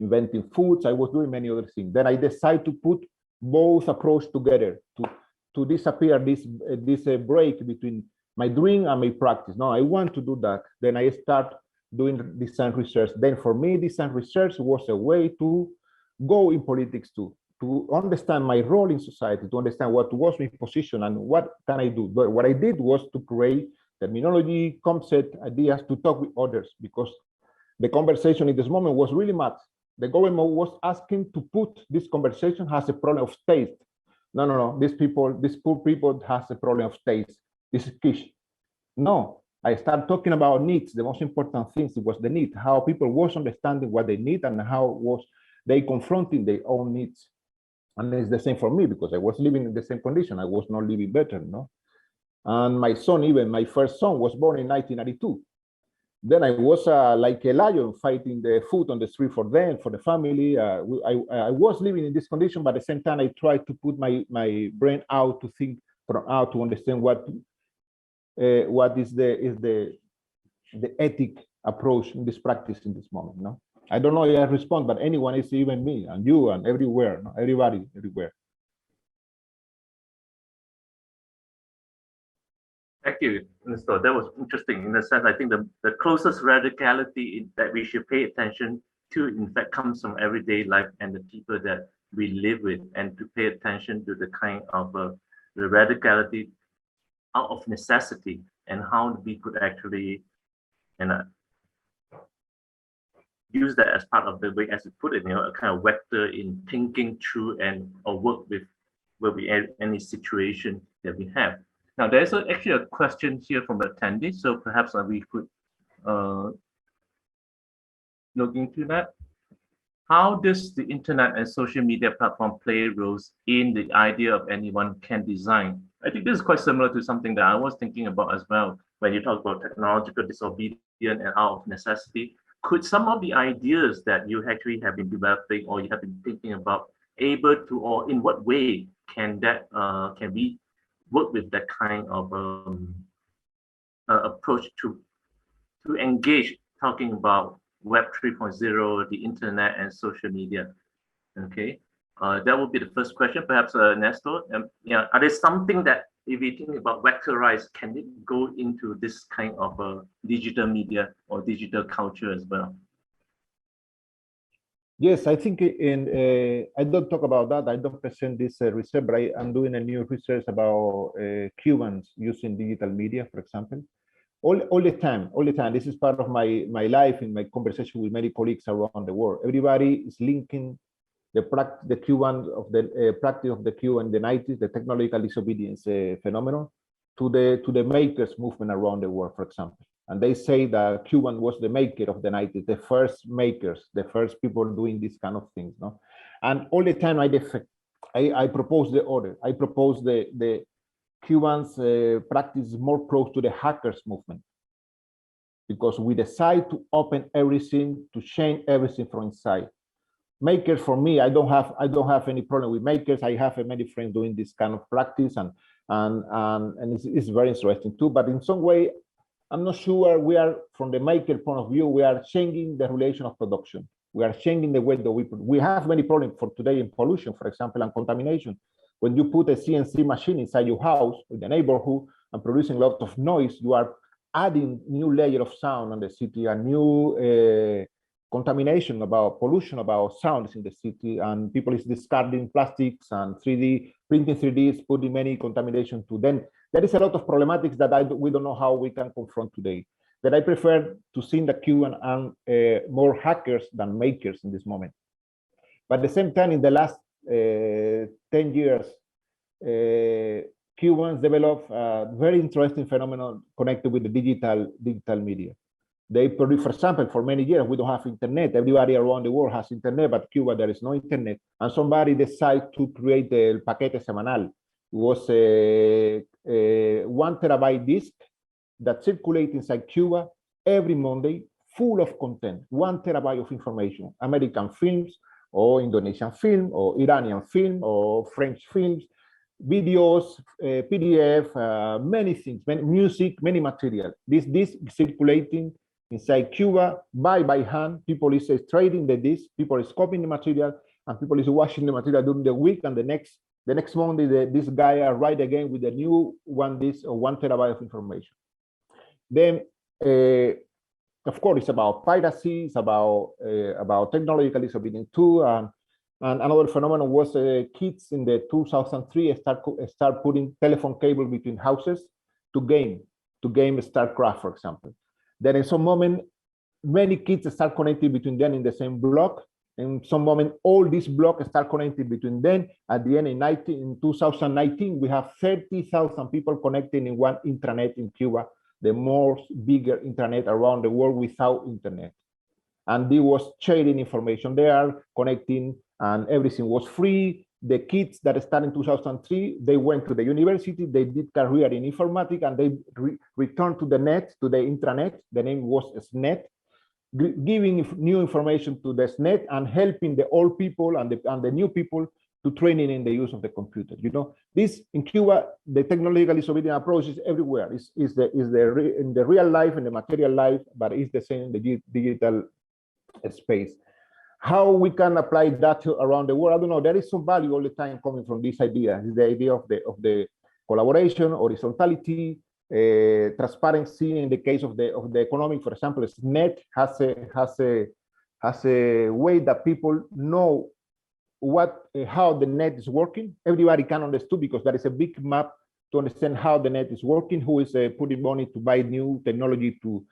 inventing foods. I was doing many other things. Then I decided to put both approaches together to disappear this break between my dream and my practice. No, I want to do that. Then I start doing design research. Then for me, design research was a way to go in politics too, to understand my role in society, to understand what was my position and what can I do. But what I did was to create terminology, concept, ideas, to talk with others, because the conversation in this moment was really mad. The government was asking to put this conversation as a problem of taste. No, these poor people has a problem of taste. This is quiche. No, I started talking about needs. The most important things was the need, how people was understanding what they need and how was they confronting their own needs. And it's the same for me because I was living in the same condition. I was not living better, no? And my son, even my first son, was born in 1992. Then I was like a lion fighting the food on the street for them, for the family. I was living in this condition, but at the same time, I tried to put my brain out to think from out to understand what is the ethic approach in this practice in this moment. No, I don't know if I respond, but anyone is, even me and you and everywhere, no? Everybody, everywhere. Thank you, Mr. That was interesting in a sense. I think the closest radicality that we should pay attention to, in fact, comes from everyday life and the people that we live with, and to pay attention to the kind of the radicality out of necessity and how we could actually use that as part of the way, as you put it, a kind of vector in thinking through or work with where we any situation that we have. Now, there's actually a question here from the attendee, so perhaps we could look into that. How does the internet and social media platform play roles in the idea of anyone can design? I think this is quite similar to something that I was thinking about as well. When you talk about technological disobedience and out of necessity, could some of the ideas that you actually have been developing or you have been thinking about able to, or in what way can that can we work with that kind of approach to engage, talking about Web 3.0, the internet and social media? Okay, that would be the first question. Perhaps Nestor, yeah, are there something that, if you think about vectorize, can it go into this kind of digital media or digital culture as well? Yes, I think I don't talk about that. I don't present this research, but I'm doing a new research about Cubans using digital media, for example. All the time. This is part of my life in my conversation with many colleagues around the world. Everybody is linking the Cuban of the practice of the Cuban in the 90s, the technological disobedience phenomenon, to the makers movement around the world, for example. And they say that Cuban was the maker of the 90s, the first makers, the first people doing these kind of things. No? And all the time I propose the order. I propose the Cubans practice more close to the hackers movement, because we decide to open everything, to change everything from inside. Makers, for me, I don't have any problem with makers. I have many friends doing this kind of practice, and it's very interesting too. But in some way, I'm not sure we are, from the maker point of view, we are changing the relation of production. We are changing the way that we have many problems for today in pollution, for example, and contamination. When you put a CNC machine inside your house, in the neighborhood, and producing a lot of noise, you are adding new layer of sound on the city, a new contamination about pollution, about sounds in the city, and people is discarding plastics and 3D printing 3Ds, putting many contamination to them. There is a lot of problematics that we don't know how we can confront today. That I prefer to see in the Cuban and more hackers than makers in this moment. But at the same time, in the last 10 years, Cubans developed a very interesting phenomenon connected with the digital media. They produce, for example, for many years, we don't have internet. Everybody around the world has internet, but Cuba, there is no internet. And somebody decided to create the Paquete Semanal. It was a 1 terabyte disk that circulates inside Cuba every Monday, full of content, 1 terabyte of information, American films, or Indonesian film, or Iranian film, or French films, videos, PDF, many things, many music, many material. This disk circulating inside Cuba by hand. People is trading the disk, people is copying the material, and people is watching the material during the week, and the next Monday, this guy arrived again with a new disk or 1 terabyte of information. Then, of course, it's about piracy, it's about technological disobedience too, and another phenomenon was kids in the 2003 start putting telephone cable between houses to game StarCraft, for example. Then in some moment, many kids start connecting between them in the same block. In some moment, all these blocks start connecting between them. At the end, in 2019, we have 30,000 people connecting in one intranet in Cuba, the most bigger internet around the world without internet. And they was sharing information there, connecting, and everything was free. The kids that started in 2003, they went to the university, they did career in informatics, and they returned to the net, to the intranet. The name was SNET, giving new information to the SNET and helping the old people and the new people to training in the use of the computer. You know, this in Cuba, the technological disobedience approach is everywhere. Is in the real life, in the material life, but it's the same in the digital space. How we can apply that around the world, I don't know. There is some value all the time coming from this idea. It's the idea of the collaboration, horizontality, transparency. In the case of the economic, for example, SNET has a way that people know how the net is working. Everybody can understand because there is a big map to understand how the net is working. Who is putting money to buy new technology to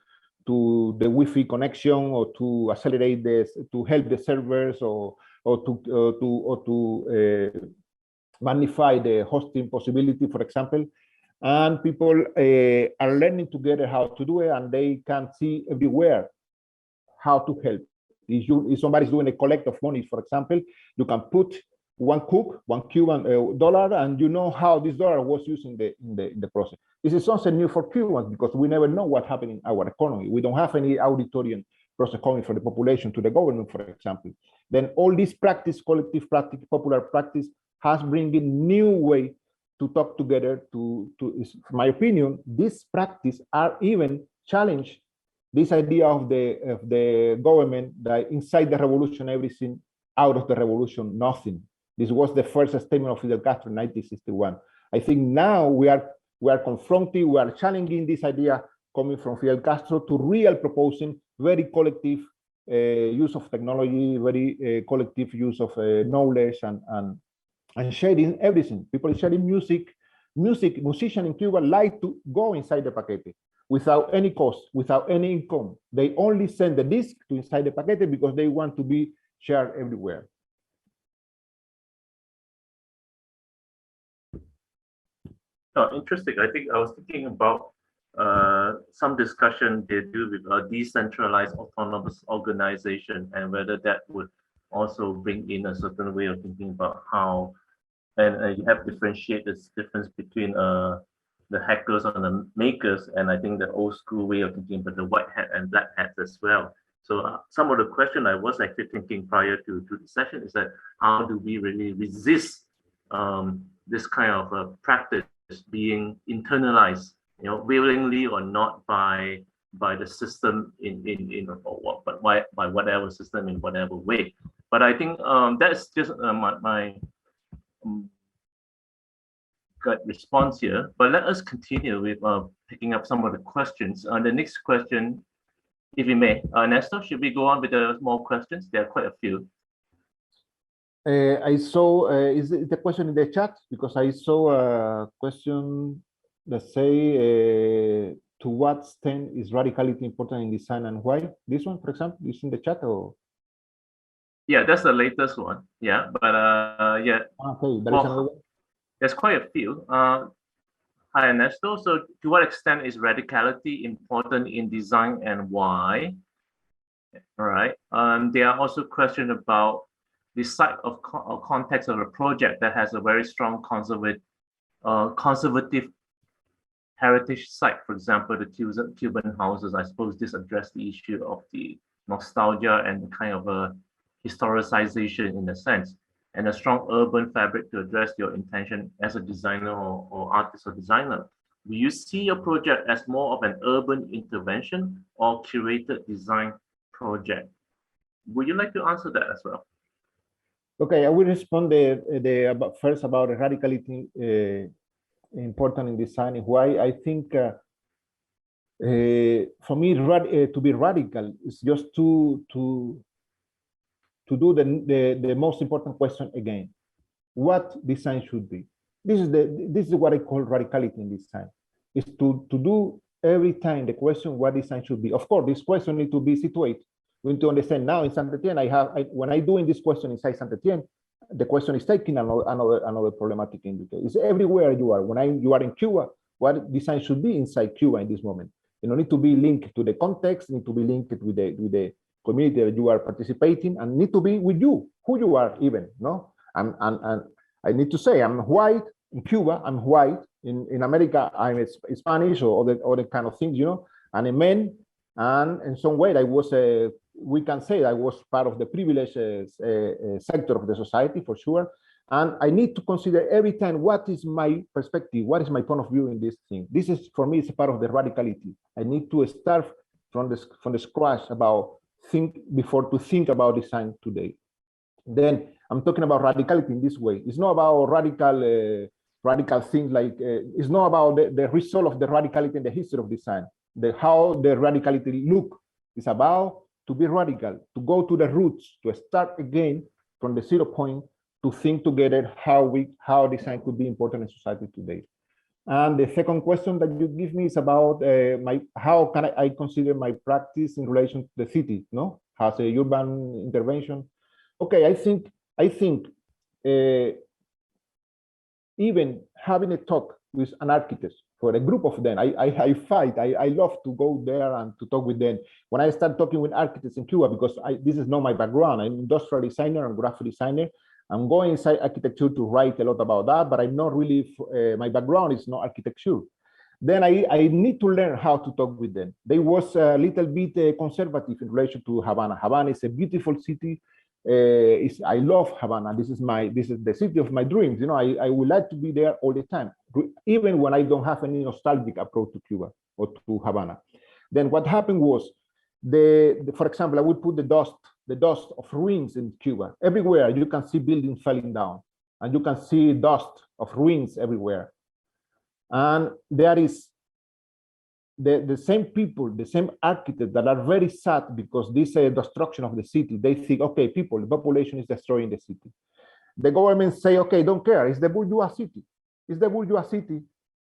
the Wi-Fi connection, or to accelerate this, to help the servers, or to magnify the hosting possibility, for example. And people are learning together how to do it, and they can see everywhere how to help. If somebody's doing a collect of money, for example, you can put one Cuban dollar, and you know how this dollar was used in the process. This is something new for Cubans because we never know what happened in our economy. We don't have any auditorium process coming from the population to the government, for example. Then all this practice, collective practice, popular practice, has bringing new way to talk together. To my opinion, this practice are even challenge this idea of the government that inside the revolution everything, out of the revolution nothing. This was the first statement of Fidel Castro in 1961. I think now we are confronting, we are challenging this idea coming from Fidel Castro to real proposing very collective use of technology, very collective use of knowledge and sharing everything. People sharing music. Musicians in Cuba like to go inside the Paquete without any cost, without any income. They only send the disc to inside the Paquete because they want to be shared everywhere. Oh, interesting. I think I was thinking about some discussion they do with a decentralized autonomous organization and whether that would also bring in a certain way of thinking about how, and you have to differentiate this difference between the hackers and the makers, and I think the old school way of thinking about the white hat and black hats as well. So some of the question I was actually thinking prior to the session is that how do we really resist this kind of practice being internalized, you know, willingly or not by the system in or what, but by whatever system in whatever way. But I think that's just my gut response here. But let us continue with picking up some of the questions. The next question, if you may, Nestor, should we go on with the more questions? There are quite a few. I saw, is the question in the chat? Because I saw a question that say, to what extent is radicality important in design and why? This one, for example, is in the chat or? Yeah, that's the latest one. Yeah, but yeah. Okay, there is well, another one. There's quite a few. Hi, Ernesto. So to what extent is radicality important in design and why? All right. There are also questions about the site of context of a project that has a very strong conservative heritage site. For example, the Cuban houses. I suppose this addressed the issue of the nostalgia and the kind of a historicization in a sense, and a strong urban fabric to address your intention as a designer or artist or designer. Do you see your project as more of an urban intervention or curated design project? Would you like to answer that as well? Okay, I will respond first about radicality important in design and why. I think for me, to be radical is just to do the most important question again. What design should be? This is what I call radicality in design. Is to do every time the question what design should be. Of course, this question needs to be situated. We need to understand now in Saint Etienne, when I doing this question inside Saint Etienne, the question is taking another problematic indicator. It's everywhere you are. When you are in Cuba, what design should be inside Cuba in this moment? You know, need to be linked to the context, need to be linked with the community that you are participating, and need to be with you, who you are even, no? And I need to say, I'm white in Cuba, I'm white in America, I'm Spanish or other kind of things, you know, and a man, and in some way I was we can say I was part of the privileged sector of the society for sure. And I need to consider every time what is my perspective, what is my point of view in this thing. This is for me, it's a part of the radicality. I need to start from the scratch about think about design today. Then I'm talking about radicality in this way. It's not about radical things like it's not about the result of the radicality in the history of design. How the radicality look. It's about to be radical, to go to the roots, to start again from the 0 point, to think together how design could be important in society today. And the second question that you give me is about how can I consider my practice in relation to the city, no? As a urban intervention. Okay, I think even having a talk with an architect, for a group of them, I love to go there and to talk with them. When I start talking with architects in Cuba, because this is not my background, I'm an industrial designer and graphic designer. I'm going inside architecture to write a lot about that, but I'm not really, my background is not architecture. Then I need to learn how to talk with them. They was a little bit conservative in relation to Havana. Havana is a beautiful city. I love Havana. This is the city of my dreams. You know, I would like to be there all the time, even when I don't have any nostalgic approach to Cuba or to Havana. Then what happened was, for example, I would put the dust of ruins in Cuba. Everywhere you can see buildings falling down, and you can see dust of ruins everywhere. And there is the same people, the same architects that are very sad because this destruction of the city. They think, okay, the population is destroying the city. The government say, okay, don't care. It's the bourgeois city. It's the bourgeois city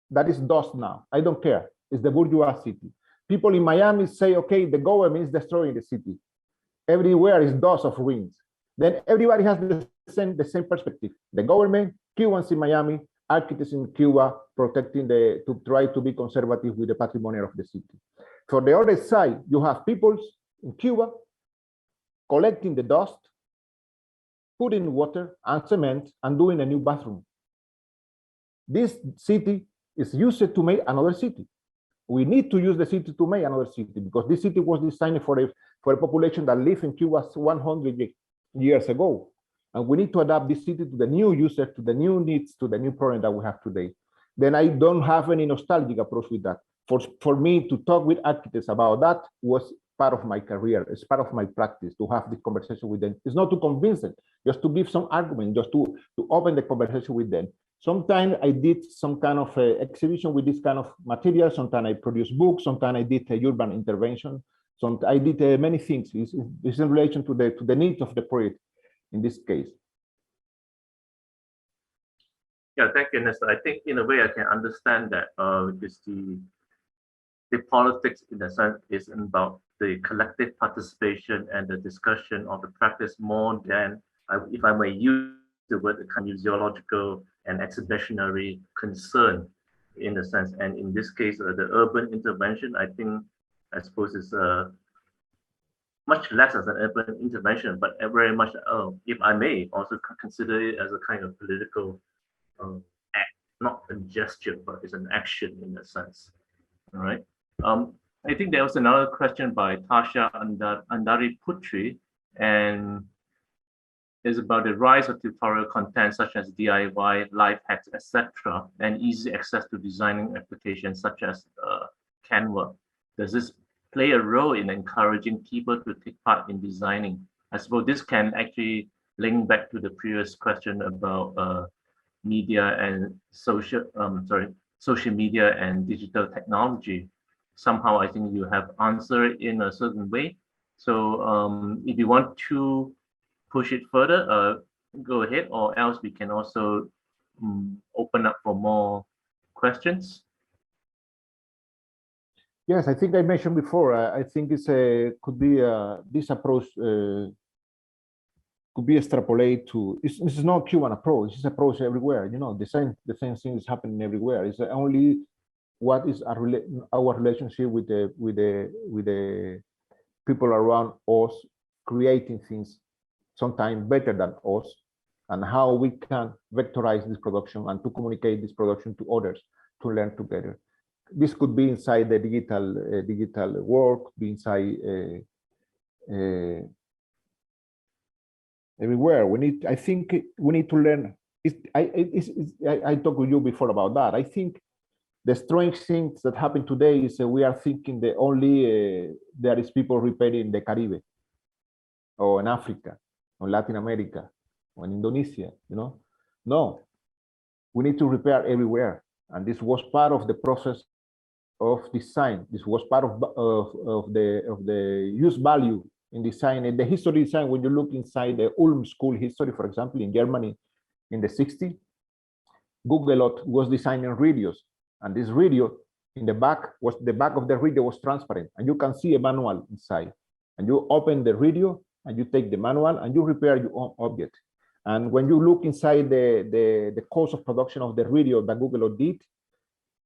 that is dust now. I don't care. It's the bourgeois city. People in Miami say, okay, the government is destroying the city. Everywhere is dust of ruins. Then everybody has the same perspective. The government, Cubans in Miami, architects in Cuba protecting to try to be conservative with the patrimony of the city. For the other side, you have people in Cuba collecting the dust, putting water and cement, and doing a new bathroom. This city is used to make another city. We need to use the city to make another city, because this city was designed for a population that lived in Cuba 100 years ago. And we need to adapt this city to the new users, to the new needs, to the new problem that we have today. Then I don't have any nostalgic approach with that. For me to talk with architects about that was part of my career. It's part of my practice to have this conversation with them. It's not to convince them, just to give some argument, just to open the conversation with them. Sometimes I did some kind of exhibition with this kind of material. Sometimes I produced books. Sometimes I did a urban intervention. I did many things. It's in relation to the needs of the project in this case. Yeah, thank you, Nestor. I think in a way I can understand that because the politics in a sense is about the collective participation and the discussion of the practice more than, if I may use the word, the kind of museological and exhibitionary concern in a sense. And in this case, the urban intervention, I suppose is much less as an urban intervention, but very much, if I may also consider it as a kind of political act, not a gesture, but it's an action in a sense. All right. I think there was another question by Tasha Andari Putri, and is about the rise of tutorial content such as DIY, life hacks, etc., and easy access to designing applications such as Canva. Does this play a role in encouraging people to take part in designing? I suppose this can actually link back to the previous question about media and social media and digital technology. Somehow I think you have answered in a certain way. So if you want to push it further, go ahead, or else we can also open up for more questions. Yes, I think I mentioned before. I think it's could be this approach could be extrapolated to. This is not Cuban approach. It's approach everywhere. You know, the same thing is happening everywhere. It's only what is our relationship with the people around us, creating things sometimes better than us, and how we can vectorize this production and to communicate this production to others to learn together. This could be inside the digital work, be inside everywhere. I think we need to learn. I talked with you before about that. I think the strange things that happen today is we are thinking that only there is people repairing in the Caribbean, or in Africa, or Latin America, or in Indonesia. You know, no, we need to repair everywhere, and this was part of the process of design. This was part of the use value in design and the history design. When you look inside the Ulm school history, for example, in Germany in the 60s, Google was designing radios, and this radio in the back of the radio was transparent, and you can see a manual inside, and you open the radio and you take the manual and you repair your own object. And when you look inside the cost of production of the radio that Google did,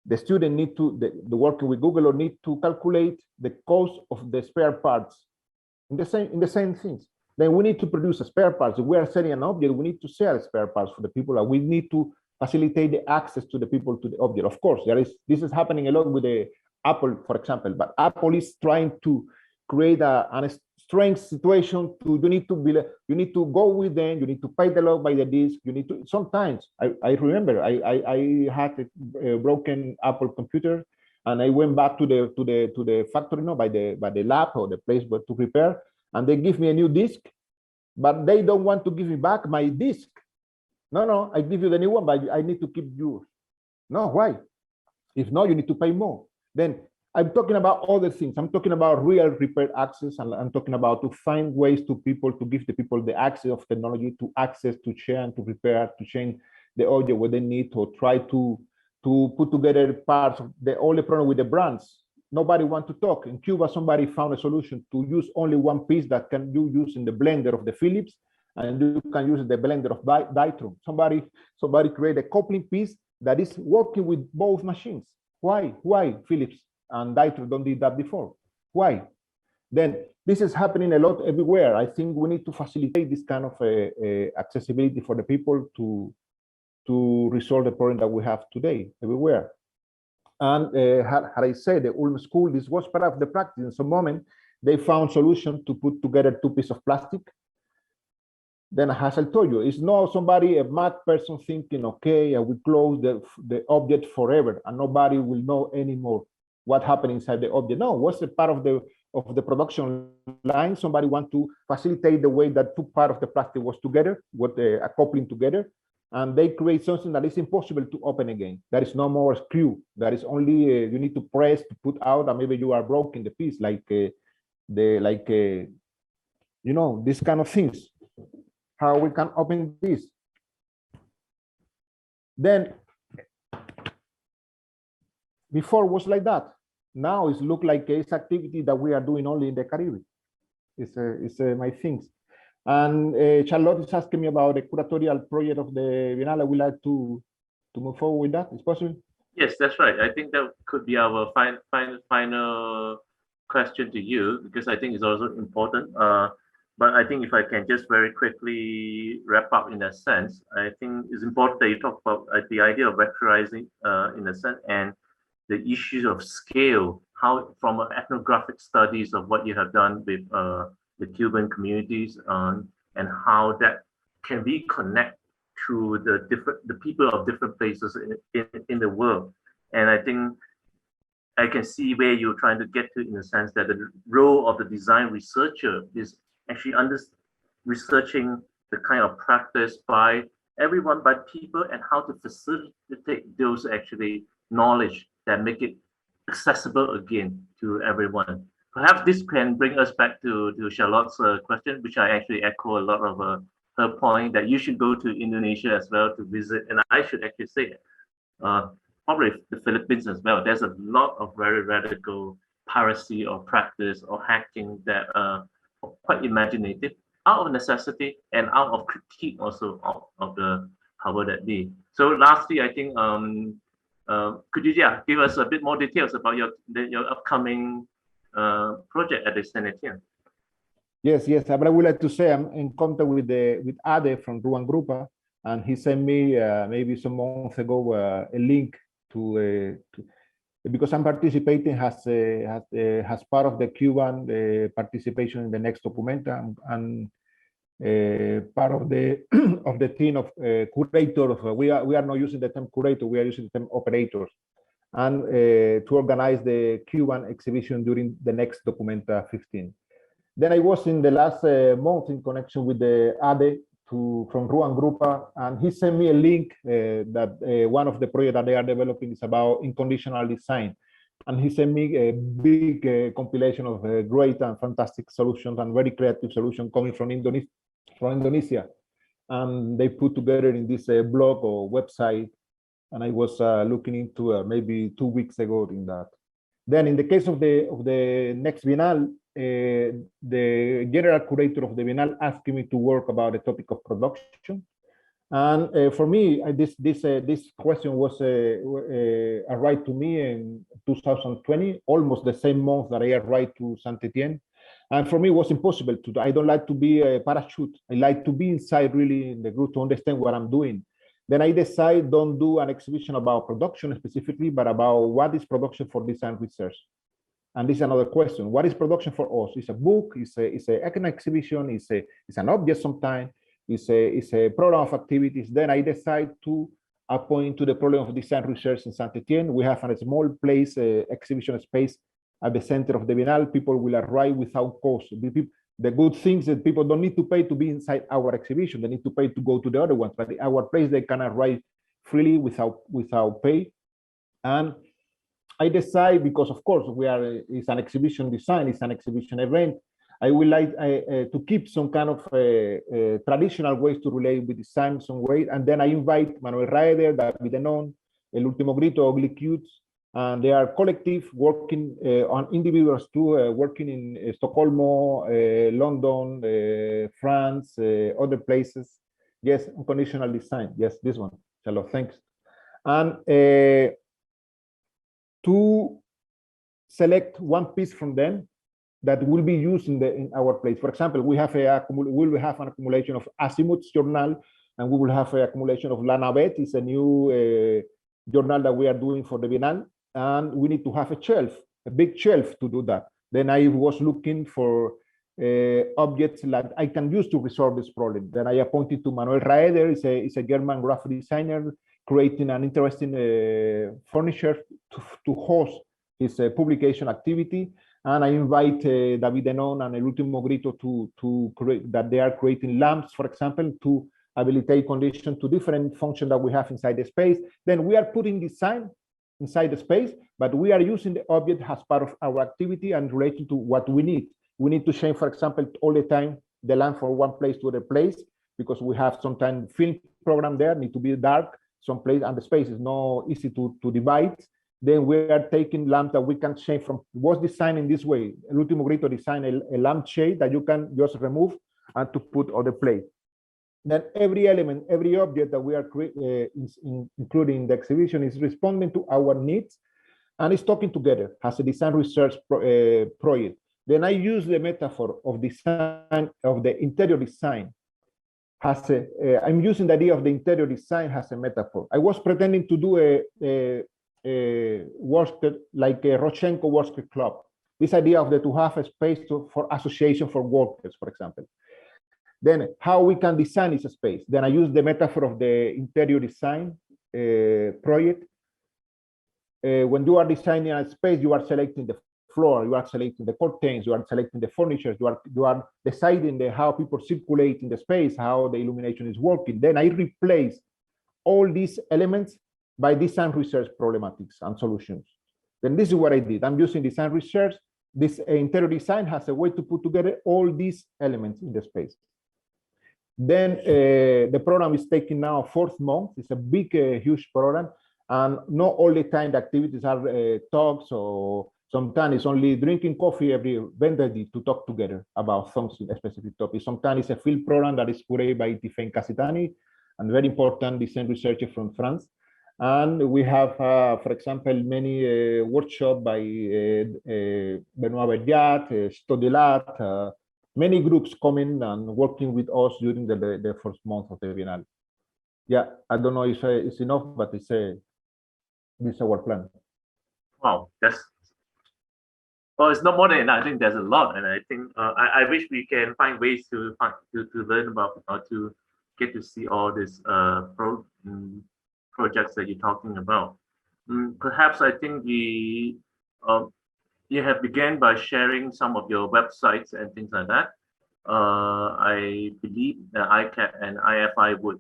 the student need to, the working with Google need to calculate the cost of the spare parts in the same things. Then we need to produce a spare parts. If we are selling an object, we need to sell spare parts for the people, and we need to facilitate the access to the people to the object. Of course, this is happening a lot with the Apple, for example, but Apple is trying to create a strange situation. You need to go with them. You need to pay the log by the disc. You need to. Sometimes I remember I had a broken Apple computer, and I went back to the factory, by the lab or the place to repair, and they give me a new disc, but they don't want to give me back my disc. No, I give you the new one, but I need to keep yours. No, why? If not, you need to pay more. Then I'm talking about other things. I'm talking about real repair access, and I'm talking about to find ways to give the people the access of technology to access, to share, and to repair, to change the object what they need, or try to put together parts of the only problem with the brands. Nobody want to talk. In Cuba, somebody found a solution to use only one piece that can you use in the blender of the Philips, and you can use the blender of Dytron. Somebody create a coupling piece that is working with both machines. Why? Why Philips and Daitro don't do that before? Why? Then this is happening a lot everywhere. I think we need to facilitate this kind of accessibility for the people to resolve the problem that we have today everywhere. And had I said, the Ulm school, this was part of the practice. In some moment, they found solution to put together two pieces of plastic. Then, as I told you, it's not somebody, a mad person thinking, okay, I will close the object forever and nobody will know anymore what happened inside the object. No, what's a part of the production line? Somebody want to facilitate the way that two parts of the plastic was together, what a coupling together, and they create something that is impossible to open again. There is no more screw. There is only you need to press to put out, and maybe you are broken the piece, like you know, these kind of things. How we can open this? Then before was like that. Now it's look like it's activity that we are doing only in the Caribbean. It's my things. And Charlotte is asking me about the curatorial project of the Biennale. I would like to move forward with that. Is possible? Yes, that's right. I think that could be our final question to you, because I think it's also important. But I think if I can just very quickly wrap up in that sense, I think it's important that you talk about the idea of vectorizing in a sense, and the issues of scale, how from ethnographic studies of what you have done with the Cuban communities, and how that can reconnect to the people of different places in the world. And I think I can see where you're trying to get to, in the sense that the role of the design researcher is actually researching the kind of practice by everyone, by people, and how to facilitate those actually knowledge that make it accessible again to everyone. Perhaps this can bring us back to Charlotte's question, which I actually echo a lot of her point that you should go to Indonesia as well to visit. And I should actually say probably the Philippines as well. There's a lot of very radical piracy or practice or hacking that quite imaginative, out of necessity and out of critique also of the power that be. So lastly, I think could you give us a bit more details about your upcoming project at the Sanitian? Yes, but I would like to say I'm in contact with Ade from Ruan Grupa, and he sent me maybe some months ago a link to because I'm participating as part of the Cuban participation in the next Documenta, and part of the of the team of curators. We are not using the term curator, we are using the term operators, and to organize the Cuban exhibition during the next Documenta 15. Then I was in the last month in connection with the Ade from Ruan Grupa, and he sent me a link that one of the projects that they are developing is about unconditional design. And he sent me a big compilation of great and fantastic solutions and very creative solutions coming from Indonesia. And they put together in this blog or website, and I was looking into maybe 2 weeks ago in that. Then in the case of the next Biennale, the general curator of the Biennale asked me to work about the topic of production. And for me, this question was arrived to me in 2020, almost the same month that I arrived to Saint-Étienne. And for me, it was impossible to do. I don't like to be a parachute. I like to be inside really in the group to understand what I'm doing. Then I decide don't do an exhibition about production specifically, but about what is production for design research. And this is another question. What is production for us? It's a book, it's an exhibition, it's an object sometimes, it's a program of activities. Then I decide to appoint to the problem of design research in Saint-Étienne. We have a small place, exhibition space at the center of the Biennale. People will arrive without cost. The good things that people don't need to pay to be inside our exhibition. They need to pay to go to the other ones. But our place, they can arrive freely without pay. And I decide, because of course it's an exhibition design, it's an exhibition event. I would like to keep some kind of traditional ways to relate with design some way. And then I invite Manuel Raeder, David Enon, El Último Grito, Ugly Cutes, and they are collective working on individuals too, working in Stockholm, London, France, other places. Yes, unconditional design. Yes, this one. Hello, thanks. and to select one piece from them that will be used in our place. For example, we will have an accumulation of Azimuth's journal, and we will have an accumulation of La Navette. It's a new journal that we are doing for the Bienal, and we need to have a shelf, a big shelf to do that. Then I was looking for objects that I can use to resolve this problem. Then I appointed to Manuel Raeder, is a German graphic designer, creating an interesting furniture to host his publication activity. And I invite David Enon and El Último Grito to create that they are creating lamps, for example, to habilitate conditions to different functions that we have inside the space. Then we are putting design inside the space, but we are using the object as part of our activity and related to what we need. We need to change, for example, all the time the lamp from one place to other place, because we have sometimes film program there, need to be dark, some place, and the space is not easy to divide. Then we are taking lamp that we can change from, was designed in this way. El Último Grito designed a lamp shade that you can just remove and to put on the plate. Then every element, every object that we are including in the exhibition is responding to our needs and is talking together as a design research project. Then I use the metaphor of design, of the interior design. I'm using the idea of the interior design as a metaphor. I was pretending to do a worker, like a Rodchenko worker club. This idea of to have a space for association for workers, for example. Then how we can design this space. Then I use the metaphor of the interior design project. When you are designing a space, you are selecting the floor, you are selecting the curtains, you are selecting the furniture, you are deciding how people circulate in the space, how the illumination is working. Then I replace all these elements by design research problematics and solutions. Then this is what I did. I'm using design research. This interior design has a way to put together all these elements in the space. Then the program is taking now 4th month. It's a big, huge program. And not all the time the activities are talks, or sometimes it's only drinking coffee every Wednesday to talk together about something, a specific topic. Sometimes it's a field program that is curated by Tiffaine Casitani, and very important design researcher from France. And we have, for example, many workshops by Benoit Berriat, Stodelart, many groups coming and working with us during the first month of the Biennial. Yeah, I don't know if it's enough, but this is our plan. Wow, well, it's not more than enough. I think there's a lot, and I think I wish we can find ways to learn about, or to get to see all these projects that you're talking about. Perhaps I think you have begun by sharing some of your websites and things like that. I believe that ICAT and IFI would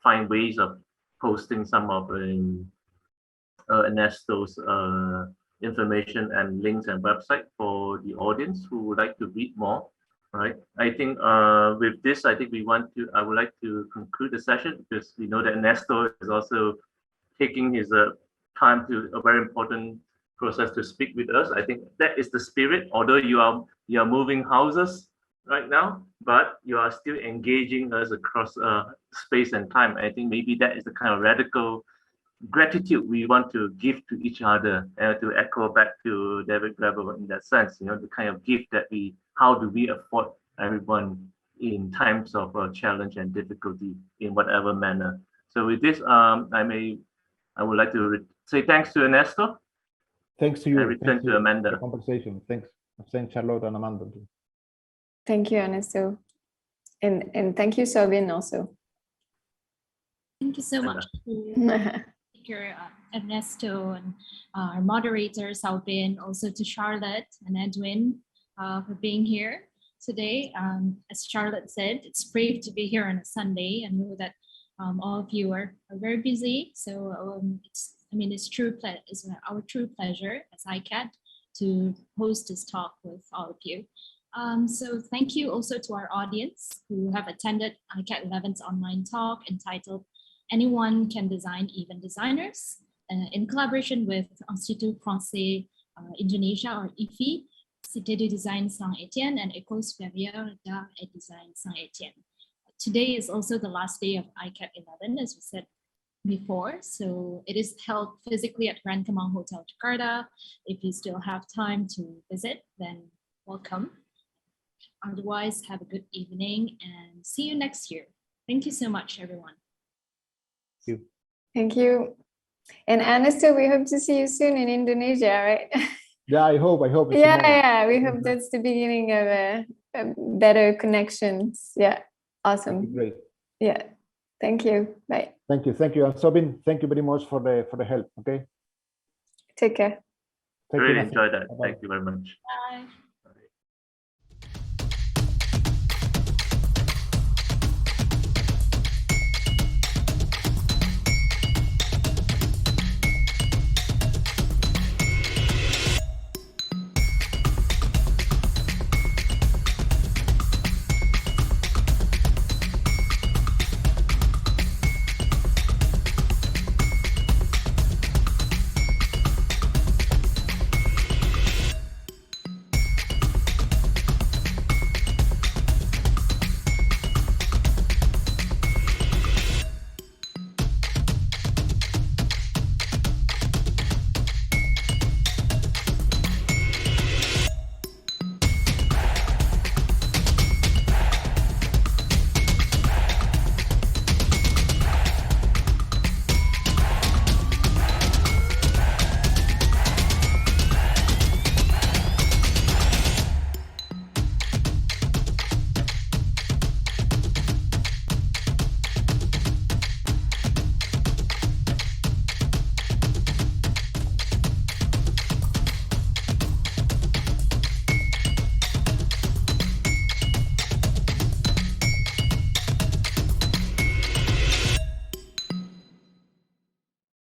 find ways of posting some of Ernesto's information and links and website for the audience who would like to read more. Right. I think with this, I think I would like to conclude the session, because we know that Ernesto is also taking his time to a very important process to speak with us. I think that is the spirit, although you are moving houses right now, but you are still engaging us across space and time. I think maybe that is the kind of radical gratitude we want to give to each other, to echo back to David Graeber in that sense, the kind of gift that how do we afford everyone in times of challenge and difficulty in whatever manner. So with this, I would like to say thanks to Ernesto. Thanks to you. And return to Amanda. For the conversation. Thanks. I'm saying Charlotte and Amanda. Thank you, Ernesto. And thank you, Sobin, also. Thank you so much. Ernesto and our moderators, Albin, also to Charlotte and Edwin for being here today. As Charlotte said, it's brave to be here on a Sunday, and know that all of you are very busy. So it's our true pleasure as ICAT to host this talk with all of you. So thank you also to our audience who have attended ICAT 11's online talk entitled Anyone Can Design, Even Designers, in collaboration with Institut Français Indonesia, or IFI, Cité du Design Saint-Étienne, and École Supérieure d'Art et Design Saint-Étienne. Today is also the last day of ICAT 11, as we said before. So it is held physically at Grand Kemang Hotel, Jakarta. If you still have time to visit, then welcome. Otherwise, have a good evening and see you next year. Thank you so much, everyone. Thank you. And Ernesto, we hope to see you soon in Indonesia, right? Yeah, I hope. it's Yeah, tomorrow. yeah. We hope that's the beginning of a better connections. Yeah, awesome. Great. Yeah, thank you. Bye. Thank you. And Sobin, thank you very much for the help. Okay. Take care. Thank you, Really Nathan. enjoyed that. Bye-bye. Thank you very much. Bye.